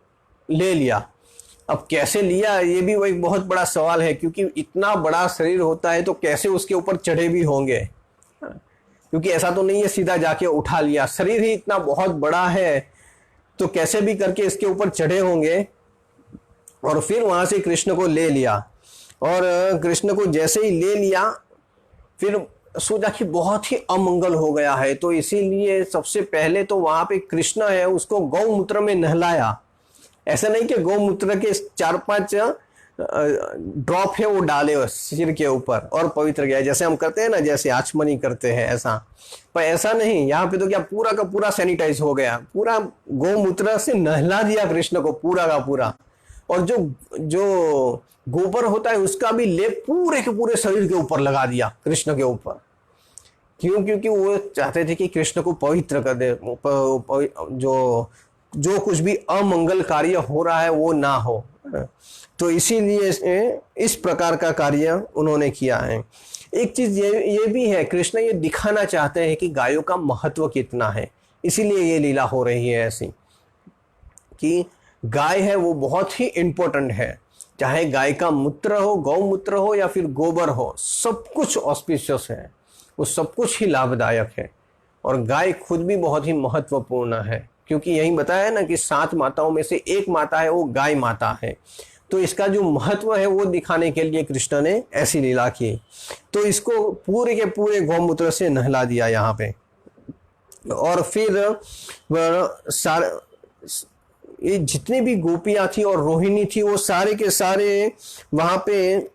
ले लिया। अब कैसे लिया, ये भी वो एक बहुत बड़ा सवाल है, क्योंकि इतना बड़ा शरीर होता है तो कैसे उसके ऊपर चढ़े भी होंगे, क्योंकि ऐसा तो नहीं है सीधा जाके उठा लिया। शरीर ही इतना बहुत बड़ा है तो कैसे भी करके इसके ऊपर चढ़े होंगे। और फिर वहां से कृष्ण को ले लिया। और कृष्ण को जैसे ही ले लिया, फिर सोचा कि बहुत ही अमंगल हो गया है, तो इसीलिए सबसे पहले तो वहां पे कृष्ण है उसको गौमूत्र में नहलाया। ऐसा नहीं कि गौमूत्र के 4-5 ड्रॉप है वो डाले सिर के ऊपर और पवित्र गया, जैसे हम करते हैं ना, जैसे आचमनी करते हैं ऐसा। पर ऐसा नहीं, यहाँ पे तो क्या पूरा का पूरा सैनिटाइज हो गया, पूरा गौमूत्र से नहला दिया कृष्ण को पूरा का पूरा। और जो गोबर होता है उसका भी लेप पूरे के पूरे शरीर के ऊपर लगा दिया कृष्ण के ऊपर। क्यों? क्योंकि वो चाहते थे कि कृष्ण को पवित्र कर दे, जो कुछ भी अमंगल कार्य हो रहा है वो ना हो। तो इसीलिए इस प्रकार का कार्य उन्होंने किया है। एक चीज ये भी है, कृष्ण ये दिखाना चाहते हैं कि गायों का महत्व कितना है। इसीलिए ये लीला हो रही है ऐसी कि गाय है वो बहुत ही इंपॉर्टेंट है। चाहे गाय का मूत्र हो, गौमूत्र हो या फिर गोबर हो, सब कुछ ऑस्पिशियस है, वो सब कुछ ही लाभदायक है। और गाय खुद भी बहुत ही महत्वपूर्ण है, क्योंकि यही बताया ना कि 7 माताओं में से एक माता है वो गाय माता है। तो इसका जो महत्व है वो दिखाने के लिए कृष्ण ने ऐसी लीला की। तो इसको पूरे के पूरे गौमूत्र से नहला दिया यहाँ पे। और फिर ये जितनी भी गोपियां थी और रोहिणी थी वो सारे के सारे वहां पे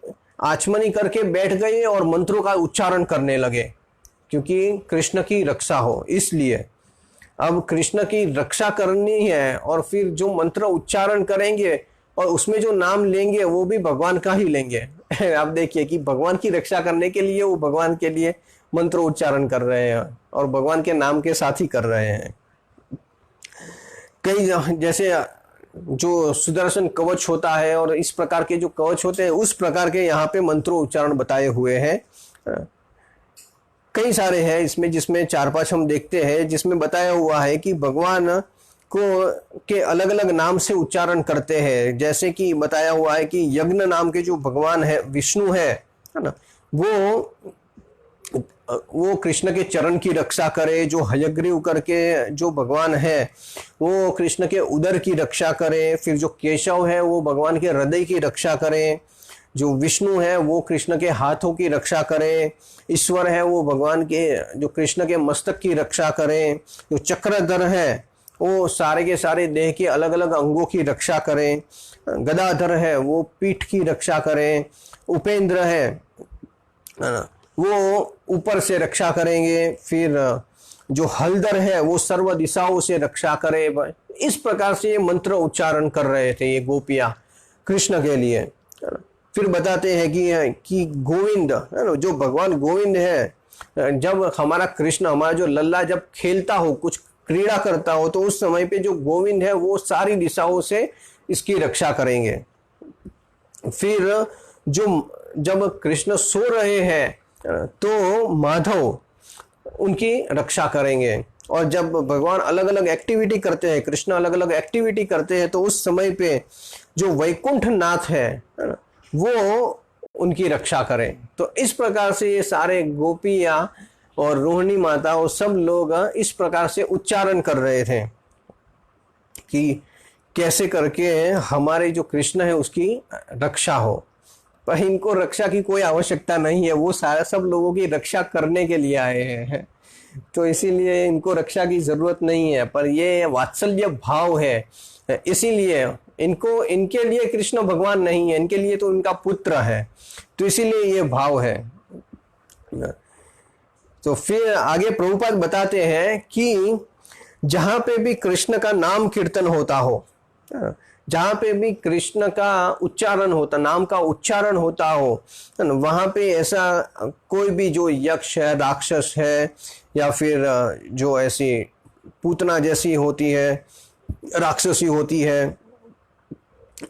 आचमनी करके बैठ गए और मंत्रों का उच्चारण करने लगे। क्योंकि कृष्ण की रक्षा हो, इसलिए अब कृष्ण की रक्षा करनी है और फिर जो मंत्र उच्चारण करेंगे और उसमें जो नाम लेंगे वो भी भगवान का ही लेंगे। आप देखिए कि भगवान की रक्षा करने के लिए वो भगवान के लिए मंत्र उच्चारण कर रहे हैं और भगवान के नाम के साथ ही कर रहे हैं। कई जैसे जो सुदर्शन कवच होता है और इस प्रकार के जो कवच होते हैं उस प्रकार के यहाँ पे मंत्रों उच्चारण बताए हुए हैं। कई सारे हैं इसमें, जिसमें 4-5 हम देखते हैं, जिसमें बताया हुआ है कि भगवान को के अलग अलग नाम से उच्चारण करते हैं। जैसे कि बताया हुआ है कि यज्ञ नाम के जो भगवान है विष्णु है ना, वो कृष्ण के चरण की रक्षा करे। जो हयग्रीव करके जो भगवान है वो कृष्ण के उदर की रक्षा करे। फिर जो केशव है वो भगवान के हृदय की रक्षा करे। जो विष्णु है वो कृष्ण के हाथों की रक्षा करे। ईश्वर है वो भगवान के जो कृष्ण के मस्तक की रक्षा करे। जो चक्रधर है वो सारे के सारे देह के अलग अलग अंगों की रक्षा करे। गदाधर है वो पीठ की रक्षा करे। उपेंद्र है वो ऊपर से रक्षा करेंगे। फिर जो हलधर है वो सर्व दिशाओं से रक्षा करे। इस प्रकार से ये मंत्र उच्चारण कर रहे थे ये गोपियां कृष्ण के लिए। फिर बताते हैं कि गोविंद है ना, जो भगवान गोविंद है, जब हमारा कृष्ण, हमारा जो लल्ला जब खेलता हो, कुछ क्रीड़ा करता हो, तो उस समय पे जो गोविंद है वो सारी दिशाओं से इसकी रक्षा करेंगे। फिर जब कृष्ण सो रहे हैं तो माधव उनकी रक्षा करेंगे। और जब भगवान अलग अलग एक्टिविटी करते हैं, कृष्ण अलग अलग एक्टिविटी करते हैं, तो उस समय पे जो वैकुंठ नाथ है वो उनकी रक्षा करें। तो इस प्रकार से ये सारे गोपियां और रोहिणी माता और सब लोग इस प्रकार से उच्चारण कर रहे थे कि कैसे करके हमारे जो कृष्ण है उसकी रक्षा हो। पर इनको रक्षा की कोई आवश्यकता नहीं है, वो सारे सब लोगों की रक्षा करने के लिए आए हैं, तो इसीलिए इनको रक्षा की जरूरत नहीं है। पर ये वात्सल्य भाव है, इसीलिए इनके लिए कृष्ण भगवान नहीं है, इनके लिए तो उनका पुत्र है, तो इसीलिए ये भाव है। तो फिर आगे प्रभुपाद बताते हैं कि जहां पे भी कृष्ण का नाम कीर्तन होता हो, जहां पे भी कृष्ण का उच्चारण होता, नाम का उच्चारण होता हो, वहां पे ऐसा कोई भी जो यक्ष है, राक्षस है, या फिर जो ऐसी पूतना जैसी होती है, राक्षसी होती है,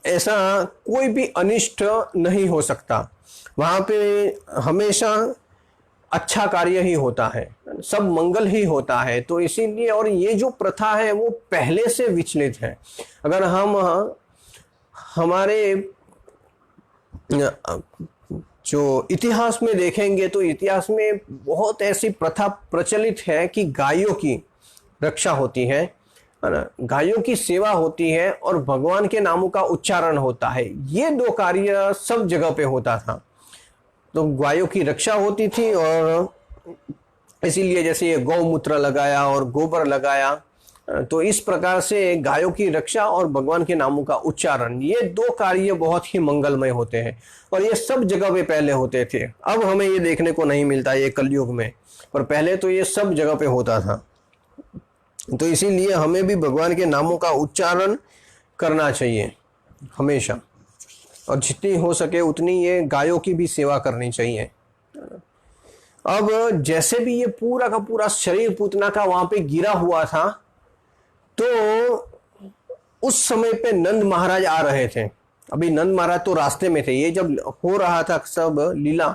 ऐसा कोई भी अनिष्ट नहीं हो सकता। वहां पे हमेशा अच्छा कार्य ही होता है, सब मंगल ही होता है। तो इसीलिए, और ये जो प्रथा है वो पहले से विचलित है। अगर हम हमारे जो इतिहास में देखेंगे तो इतिहास में बहुत ऐसी प्रथा प्रचलित है कि गायों की रक्षा होती है ना, गायों की सेवा होती है और भगवान के नामों का उच्चारण होता है। ये दो कार्य सब जगह पे होता था। तो गायों की रक्षा होती थी, और इसीलिए जैसे ये गौमूत्र लगाया और गोबर लगाया, तो इस प्रकार से गायों की रक्षा और भगवान के नामों का उच्चारण, ये दो कार्य बहुत ही मंगलमय होते हैं और ये सब जगह पे पहले होते थे। अब हमें ये देखने को नहीं मिलता ये कलयुग में, पर पहले तो ये सब जगह पे होता था। तो इसीलिए हमें भी भगवान के नामों का उच्चारण करना चाहिए हमेशा, और जितनी हो सके उतनी ये गायों की भी सेवा करनी चाहिए। अब जैसे भी ये पूरा का पूरा शरीर पूतना का वहां पे गिरा हुआ था, तो उस समय पे नंद महाराज आ रहे थे। अभी नंद महाराज तो रास्ते में थे, ये जब हो रहा था सब लीला,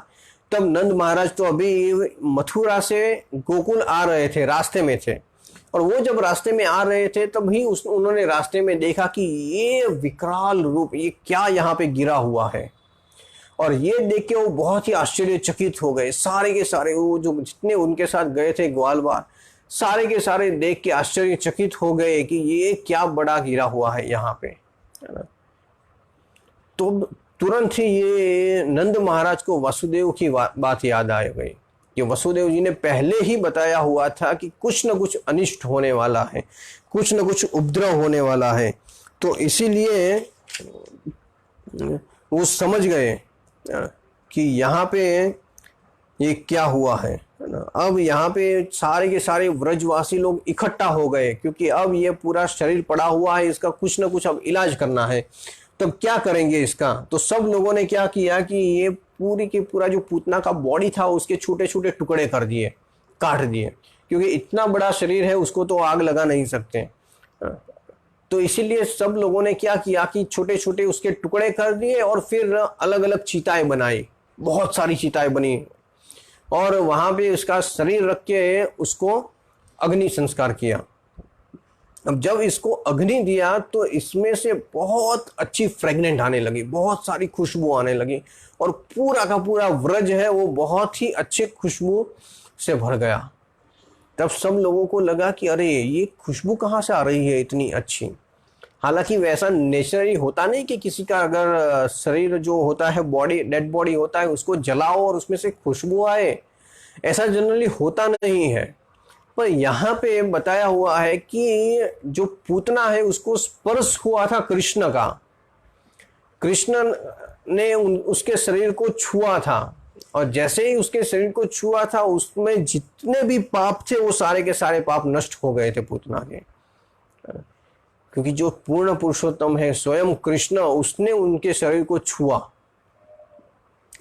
तब नंद महाराज तो अभी मथुरा से गोकुल आ रहे थे, रास्ते में थे। और वो जब रास्ते में आ रहे थे तभी उन्होंने रास्ते में देखा कि ये विकराल रूप, ये क्या यहाँ पे गिरा हुआ है। और ये देख के वो बहुत ही आश्चर्यचकित हो गए। सारे के सारे वो जो जितने उनके साथ गए थे ग्वालवाल, सारे के सारे देख के आश्चर्यचकित हो गए कि ये क्या बड़ा गिरा हुआ है यहाँ पे, है ना। तो तुरंत ही ये नंद महाराज को वसुदेव की बात याद आ गई कि वसुदेव जी ने पहले ही बताया हुआ था कि कुछ न कुछ अनिष्ट होने वाला है, कुछ न कुछ उपद्रव होने वाला है। तो इसीलिए वो समझ गए कि यहाँ पे ये क्या हुआ है ना। अब यहाँ पे सारे के सारे व्रजवासी लोग इकट्ठा हो गए, क्योंकि अब ये पूरा शरीर पड़ा हुआ है, इसका कुछ ना कुछ अब इलाज करना है। तो क्या करेंगे इसका? तो सब लोगों ने क्या किया कि ये पूरी की पूरा जो पूतना का बॉडी था उसके छोटे छोटे टुकड़े कर दिए, काट दिए, क्योंकि इतना बड़ा शरीर है उसको तो आग लगा नहीं सकते। तो इसीलिए सब लोगों ने क्या किया कि छोटे छोटे उसके टुकड़े कर दिए और फिर अलग अलग चिताएं बनाई, बहुत सारी चिताएं बनी, और वहां पे उसका शरीर रख के उसको अग्नि संस्कार किया। अब जब इसको अग्नि दिया तो इसमें से बहुत अच्छी फ्रेगनेंट आने लगी, बहुत सारी खुशबू आने लगी, और पूरा का पूरा व्रज है वो बहुत ही अच्छे खुशबू से भर गया। तब सब लोगों को लगा कि अरे ये खुशबू कहाँ से आ रही है इतनी अच्छी। हालांकि वैसा नेचुरली होता नहीं कि किसी का अगर शरीर जो होता है, बॉडी, डेड बॉडी होता है, उसको जलाओ और उसमें से खुशबू आए, ऐसा जनरली होता नहीं है। पर यहाँ पे बताया हुआ है कि जो पूतना है उसको स्पर्श हुआ था कृष्ण का, कृष्ण ने उसके शरीर को छुआ था, और जैसे ही उसके शरीर को छुआ था उसमें जितने भी पाप थे वो सारे के सारे पाप नष्ट हो गए थे पूतना के, क्योंकि जो पूर्ण पुरुषोत्तम है स्वयं कृष्ण, उसने उनके शरीर को छुआ,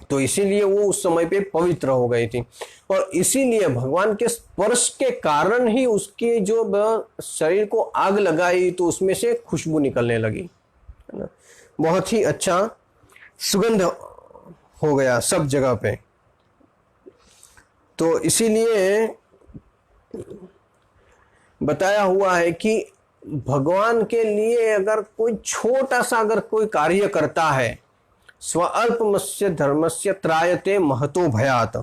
तो इसीलिए वो उस समय पे पवित्र हो गई थी। और इसीलिए भगवान के स्पर्श के कारण ही उसके जो शरीर को आग लगाई तो उसमें से खुशबू निकलने लगी, है ना, बहुत ही अच्छा सुगंध हो गया सब जगह पे। तो इसीलिए बताया हुआ है कि भगवान के लिए अगर कोई छोटा सा अगर कोई कार्य करता है, स्वअल्पमस्य धर्मस्य त्रायते महतो भयात,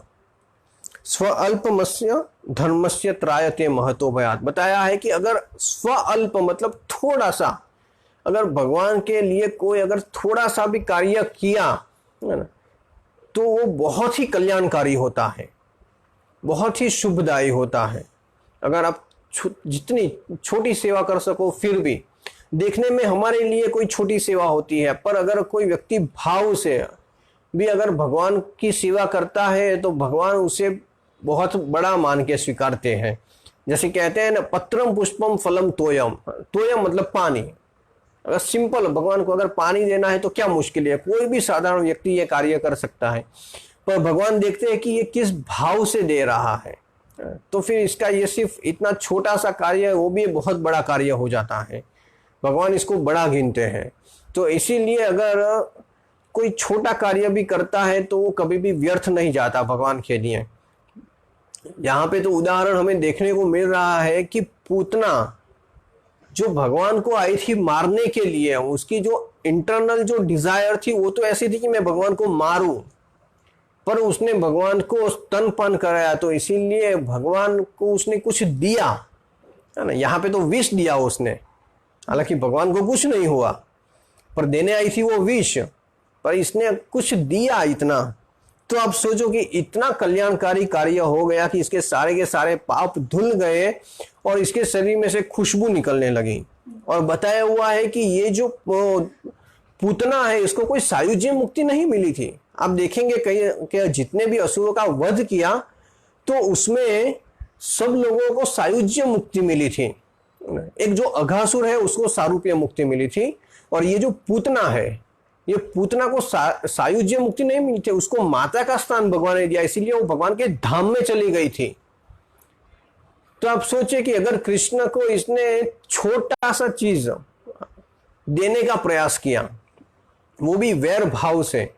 स्वअल्पमस्य धर्मस्य त्रायते महतो भयात। बताया है कि अगर स्वअल्प मतलब थोड़ा सा, अगर भगवान के लिए कोई अगर थोड़ा सा भी कार्य किया, है ना, तो वो बहुत ही कल्याणकारी होता है, बहुत ही शुभदायी होता है। अगर आप जितनी छोटी सेवा कर सको, फिर भी देखने में हमारे लिए कोई छोटी सेवा होती है, पर अगर कोई व्यक्ति भाव से भी अगर भगवान की सेवा करता है तो भगवान उसे बहुत बड़ा मान के स्वीकारते हैं। जैसे कहते हैं ना, पत्रम पुष्पम फलम तोयम, तोयम मतलब पानी। अगर सिंपल भगवान को अगर पानी देना है तो क्या मुश्किल है, कोई भी साधारण व्यक्ति ये कार्य कर सकता है, पर भगवान देखते हैं कि ये किस भाव से दे रहा है, तो फिर इसका ये सिर्फ इतना छोटा सा कार्य है, वो भी बहुत बड़ा कार्य हो जाता है, भगवान इसको बड़ा गिनते हैं। तो इसीलिए अगर कोई छोटा कार्य भी करता है तो वो कभी भी व्यर्थ नहीं जाता भगवान के लिए। यहाँ पे तो उदाहरण हमें देखने को मिल रहा है कि पूतना जो भगवान को आई थी मारने के लिए, उसकी जो इंटरनल जो डिजायर थी वो तो ऐसी थी कि मैं भगवान को मारूं, पर उसने भगवान को स्तनपान कराया, तो इसीलिए भगवान को उसने कुछ दिया, है ना। यहाँ पे तो विष दिया उसने, हालांकि भगवान को कुछ नहीं हुआ, पर देने आई थी वो विष, पर इसने कुछ दिया इतना। तो आप सोचो कि इतना कल्याणकारी कार्य हो गया कि इसके सारे के सारे पाप धुल गए और इसके शरीर में से खुशबू निकलने लगी। और बताया हुआ है कि ये जो पूतना है इसको कोई सायुज्य मुक्ति नहीं मिली थी। आप देखेंगे कई जितने भी असुरों का वध किया तो उसमें सब लोगों को सायुज्य मुक्ति मिली थी। एक जो अघासुर है उसको सारूप्य मुक्ति मिली थी, और ये जो पूतना है, ये पूतना को सायुज्य मुक्ति नहीं मिली थी, उसको माता का स्थान भगवान ने दिया, इसीलिए वो भगवान के धाम में चली गई थी। तो आप सोचे कि अगर कृष्ण को इसने छोटा सा चीज देने का प्रयास किया, वो भी वैर भाव से,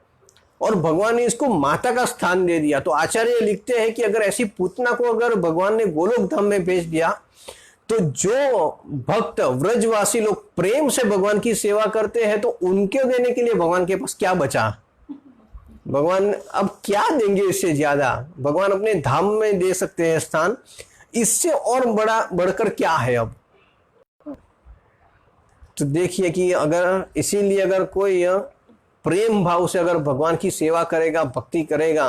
और भगवान ने इसको माता का स्थान दे दिया, तो आचार्य लिखते हैं कि अगर ऐसी पूतना को अगर भगवान ने गोलोक धाम में भेज दिया तो जो भक्त व्रजवासी लोग प्रेम से भगवान की सेवा करते हैं तो उनके देने के लिए भगवान के पास क्या बचा। भगवान अब क्या देंगे इससे ज्यादा, भगवान अपने धाम में दे सकते हैं स्थान, इससे और बड़ा बढ़कर क्या है अब। तो देखिए कि अगर इसीलिए अगर कोई प्रेम भाव से अगर भगवान की सेवा करेगा, भक्ति करेगा,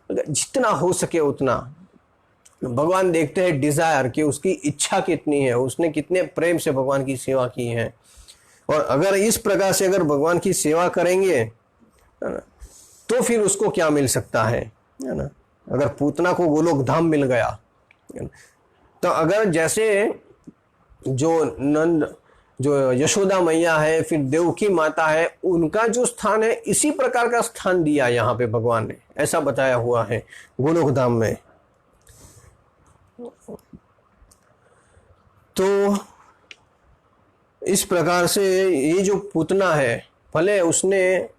अगर जितना हो सके उतना, भगवान देखते हैं डिजायर कि उसकी इच्छा कितनी है, उसने कितने प्रेम से भगवान की सेवा की है। और अगर इस प्रकार से अगर भगवान की सेवा करेंगे तो फिर उसको क्या मिल सकता है ना। अगर पूतना को गोलोक धाम मिल गया, तो अगर जैसे जो यशोदा मैया है, फिर देवकी माता है, उनका जो स्थान है, इसी प्रकार का स्थान दिया यहाँ पे भगवान ने, ऐसा बताया हुआ है गोलोक धाम में। तो इस प्रकार से ये जो पूतना है, भले उसने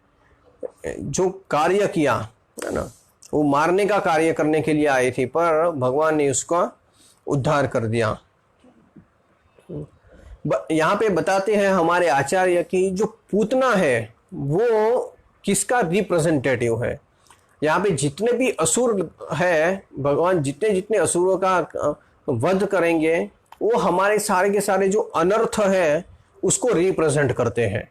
जो कार्य किया है ना, वो मारने का कार्य करने के लिए आई थी, पर भगवान ने उसका उद्धार कर दिया। यहाँ पे बताते हैं हमारे आचार्य की जो पूतना है वो किसका रिप्रेजेंटेटिव है। यहाँ पे जितने भी असुर है, भगवान जितने जितने असुरों का वध करेंगे, वो हमारे सारे के सारे जो अनर्थ है उसको रिप्रेजेंट करते हैं।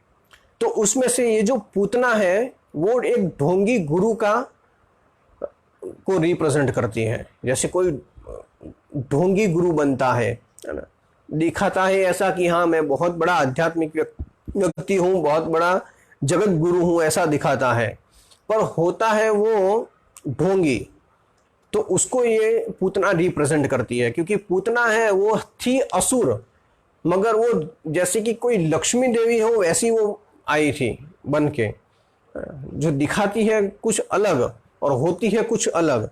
तो उसमें से ये जो पूतना है वो एक ढोंगी गुरु को रिप्रेजेंट करती है। जैसे कोई ढोंगी गुरु बनता है ना, दिखाता है ऐसा कि हाँ मैं बहुत बड़ा आध्यात्मिक व्यक्ति हूँ, बहुत बड़ा जगत गुरु हूँ, ऐसा दिखाता है, पर होता है वो ढोंगी। तो उसको ये पूतना रिप्रेजेंट करती है, क्योंकि पूतना है वो थी असुर, मगर वो जैसे कि कोई लक्ष्मी देवी हो वैसी वो आई थी बन के, जो दिखाती है कुछ अलग और होती है कुछ अलग।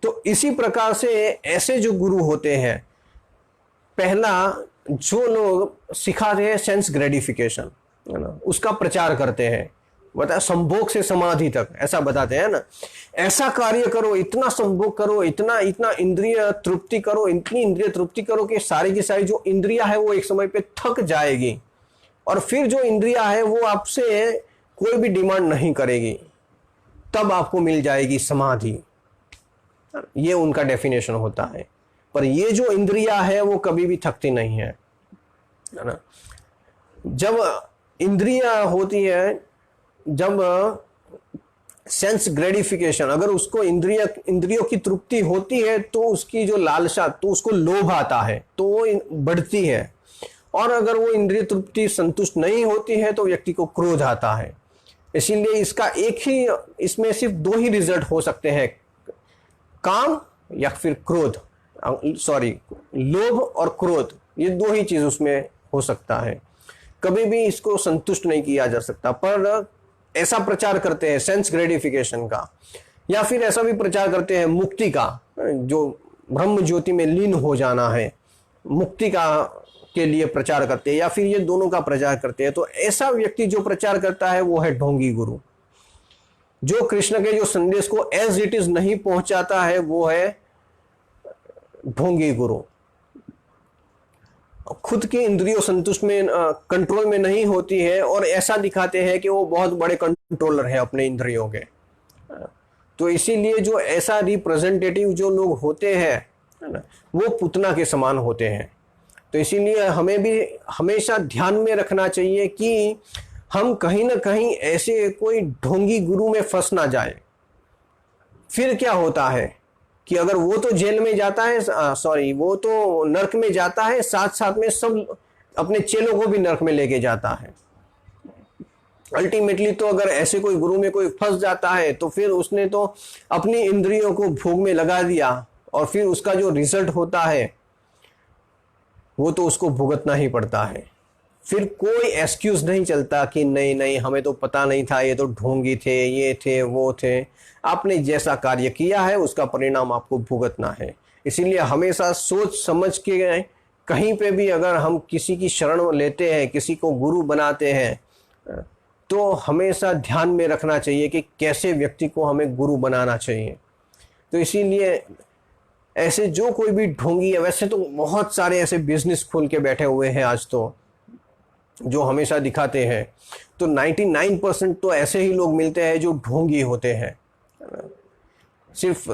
तो इसी प्रकार से ऐसे जो गुरु होते हैं, पहला जो लोग सिखाते हैं सेंस ग्रेटिफिकेशन, है ना, उसका प्रचार करते हैं, बता संभोग से समाधि तक, ऐसा बताते हैं ना, ऐसा कार्य करो, इतना संभोग करो, इतना इतना इंद्रिय तृप्ति करो, इतनी इंद्रिय तृप्ति करो कि सारी की सारी जो इंद्रिया है वो एक समय पे थक जाएगी, और फिर जो इंद्रिया है वो आपसे कोई भी डिमांड नहीं करेगी, तब आपको मिल जाएगी समाधि। ये उनका डेफिनेशन होता है। पर ये जो इंद्रिया है वो कभी भी थकती नहीं है ना। जब इंद्रिया होती है, जब सेंस ग्रेटिफिकेशन, अगर उसको इंद्रियों की तृप्ति होती है तो उसकी जो लालसा, तो उसको लोभ आता है, तो वो बढ़ती है। और अगर वो इंद्रिय तृप्ति संतुष्ट नहीं होती है तो व्यक्ति को क्रोध आता है। इसीलिए इसका एक ही, इसमें सिर्फ दो ही रिजल्ट हो सकते हैं, काम या फिर क्रोध, लोभ और क्रोध, ये दो ही चीज उसमें हो सकता है। कभी भी इसको संतुष्ट नहीं किया जा सकता। पर ऐसा प्रचार करते हैं सेंस ग्रेटिफिकेशन का, या फिर ऐसा भी प्रचार करते हैं मुक्ति का, जो ब्रह्म ज्योति में लीन हो जाना है, मुक्ति का के लिए प्रचार करते हैं, या फिर ये दोनों का प्रचार करते हैं। तो ऐसा व्यक्ति जो प्रचार करता है वो है ढोंगी गुरु। जो कृष्ण के जो संदेश को एज इट इज नहीं पहुंचाता है वो है ढोंगी गुरु। खुद की इंद्रियों संतुष्ट में कंट्रोल में नहीं होती है, और ऐसा दिखाते हैं कि वो बहुत बड़े कंट्रोलर है अपने इंद्रियों के। तो इसीलिए जो ऐसा रिप्रेजेंटेटिव जो लोग होते हैं, है ना, वो पूतना के समान होते हैं। तो इसीलिए हमें भी हमेशा ध्यान में रखना चाहिए कि हम कहीं ना कहीं ऐसे कोई ढोंगी गुरु में फंस ना जाए। फिर क्या होता है कि अगर वो तो जेल में जाता है, वो तो नरक में जाता है, साथ साथ में सब अपने चेलों को भी नरक में लेके जाता है। अल्टीमेटली तो अगर ऐसे कोई गुरु में कोई फंस जाता है तो फिर उसने तो अपनी इंद्रियों को भोग में लगा दिया, और फिर उसका जो रिजल्ट होता है वो तो उसको भुगतना ही पड़ता है। फिर कोई एक्सक्यूज नहीं चलता कि नहीं नहीं हमें तो पता नहीं था, ये तो ढोंगी थे, ये थे, वो थे। आपने जैसा कार्य किया है उसका परिणाम आपको भुगतना है। इसीलिए हमेशा सोच समझ के कहीं पे भी अगर हम किसी की शरण लेते हैं, किसी को गुरु बनाते हैं, तो हमेशा ध्यान में रखना चाहिए कि कैसे व्यक्ति को हमें गुरु बनाना चाहिए। तो इसीलिए ऐसे जो कोई भी ढोंगी है, वैसे तो बहुत सारे ऐसे बिजनेस खोल के बैठे हुए हैं आज तो, जो हमेशा दिखाते हैं। तो 99% तो ऐसे ही लोग मिलते हैं जो ढोंगी होते हैं। सिर्फ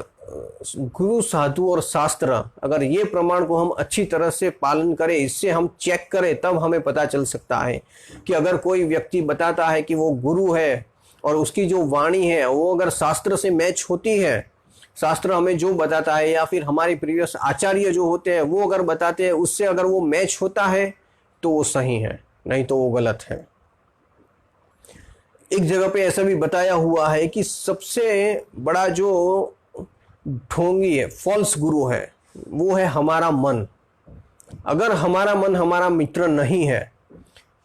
गुरु, साधु और शास्त्र, अगर ये प्रमाण को हम अच्छी तरह से पालन करें, इससे हम चेक करें, तब हमें पता चल सकता है कि अगर कोई व्यक्ति बताता है कि वो गुरु है और उसकी जो वाणी है वो अगर शास्त्र से मैच होती है, शास्त्र हमें जो बताता है, या फिर हमारे प्रीवियस आचार्य जो होते हैं वो अगर बताते हैं, उससे अगर वो मैच होता है तो वो सही है, नहीं तो वो गलत है। एक जगह पे ऐसा भी बताया हुआ है कि सबसे बड़ा जो ढोंगी है, फॉल्स गुरु है, वो है हमारा मन। अगर हमारा मन हमारा मित्र नहीं है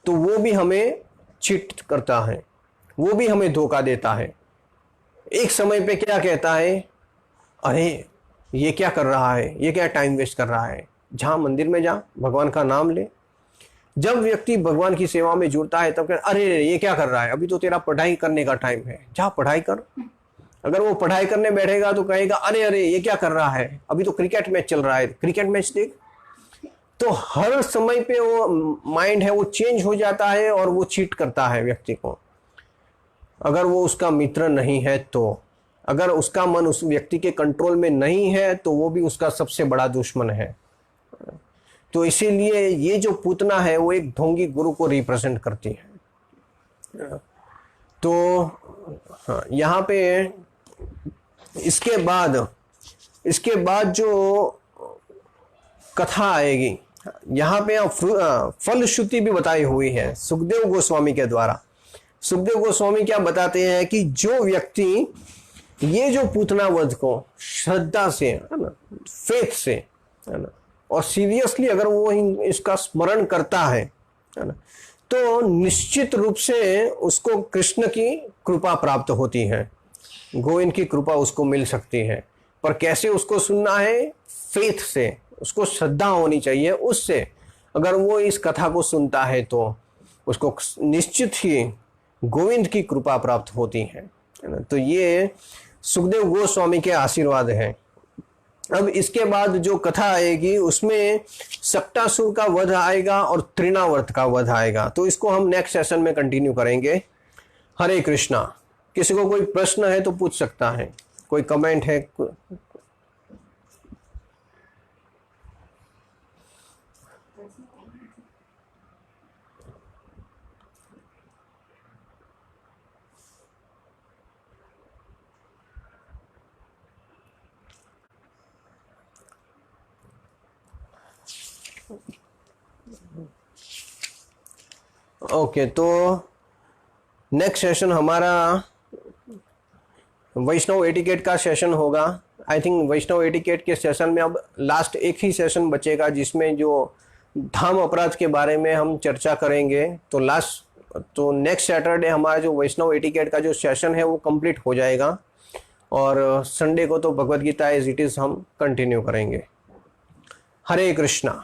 तो वो भी हमें चीट करता है, वो भी हमें धोखा देता है। एक समय पे क्या कहता है, अरे ये क्या कर रहा है, ये क्या टाइम वेस्ट कर रहा है, जहाँ मंदिर में जा, भगवान का नाम ले। जब व्यक्ति भगवान की सेवा में जुड़ता है तब कहता अरे ये क्या कर रहा है, अभी तो तेरा पढ़ाई करने का टाइम है, जा पढ़ाई कर। अगर वो पढ़ाई करने बैठेगा तो कहेगा अरे अरे ये क्या कर रहा है, अभी तो क्रिकेट मैच चल रहा है, क्रिकेट मैच देख। तो हर समय पे वो माइंड है वो चेंज हो जाता है और वो चीट करता है व्यक्ति को। अगर वो उसका मित्र नहीं है तो, अगर उसका मन उस व्यक्ति के कंट्रोल में नहीं है तो वो भी उसका सबसे बड़ा दुश्मन है। तो इसीलिए ये जो पूतना है वो एक ढोंगी गुरु को रिप्रेजेंट करती है। तो हाँ, यहाँ पे इसके बाद जो कथा आएगी, यहाँ पे फलश्रुति भी बताई हुई है सुखदेव गोस्वामी के द्वारा। सुखदेव गोस्वामी क्या बताते हैं कि जो व्यक्ति ये जो पूतना वध को श्रद्धा से, है ना, फेथ से, है ना, और सीरियसली अगर वो इसका स्मरण करता है ना, तो निश्चित रूप से उसको कृष्ण की कृपा प्राप्त होती है, गोविंद की कृपा उसको मिल सकती है। पर कैसे उसको सुनना है, फेथ से, उसको श्रद्धा होनी चाहिए उससे। अगर वो इस कथा को सुनता है तो उसको निश्चित ही गोविंद की कृपा प्राप्त होती है ना। तो ये सुखदेव गोस्वामी के आशीर्वाद हैं। अब इसके बाद जो कथा आएगी उसमें सक्टासुर का वध आएगा और तृणावर्त का वध आएगा। तो इसको हम नेक्स्ट सेशन में कंटिन्यू करेंगे। हरे कृष्णा। किसी को कोई प्रश्न है तो पूछ सकता है, कोई कमेंट है? ओके, तो नेक्स्ट सेशन हमारा वैष्णव एटिकेट का सेशन होगा। आई थिंक वैष्णव एटिकेट के सेशन में अब लास्ट एक ही सेशन बचेगा जिसमें जो धाम अपराध के बारे में हम चर्चा करेंगे। तो नेक्स्ट सैटरडे हमारा जो वैष्णव एटिकेट का जो सेशन है वो कंप्लीट हो जाएगा और संडे को तो Bhagavad Gita as it is हम कंटिन्यू करेंगे। हरे कृष्णा।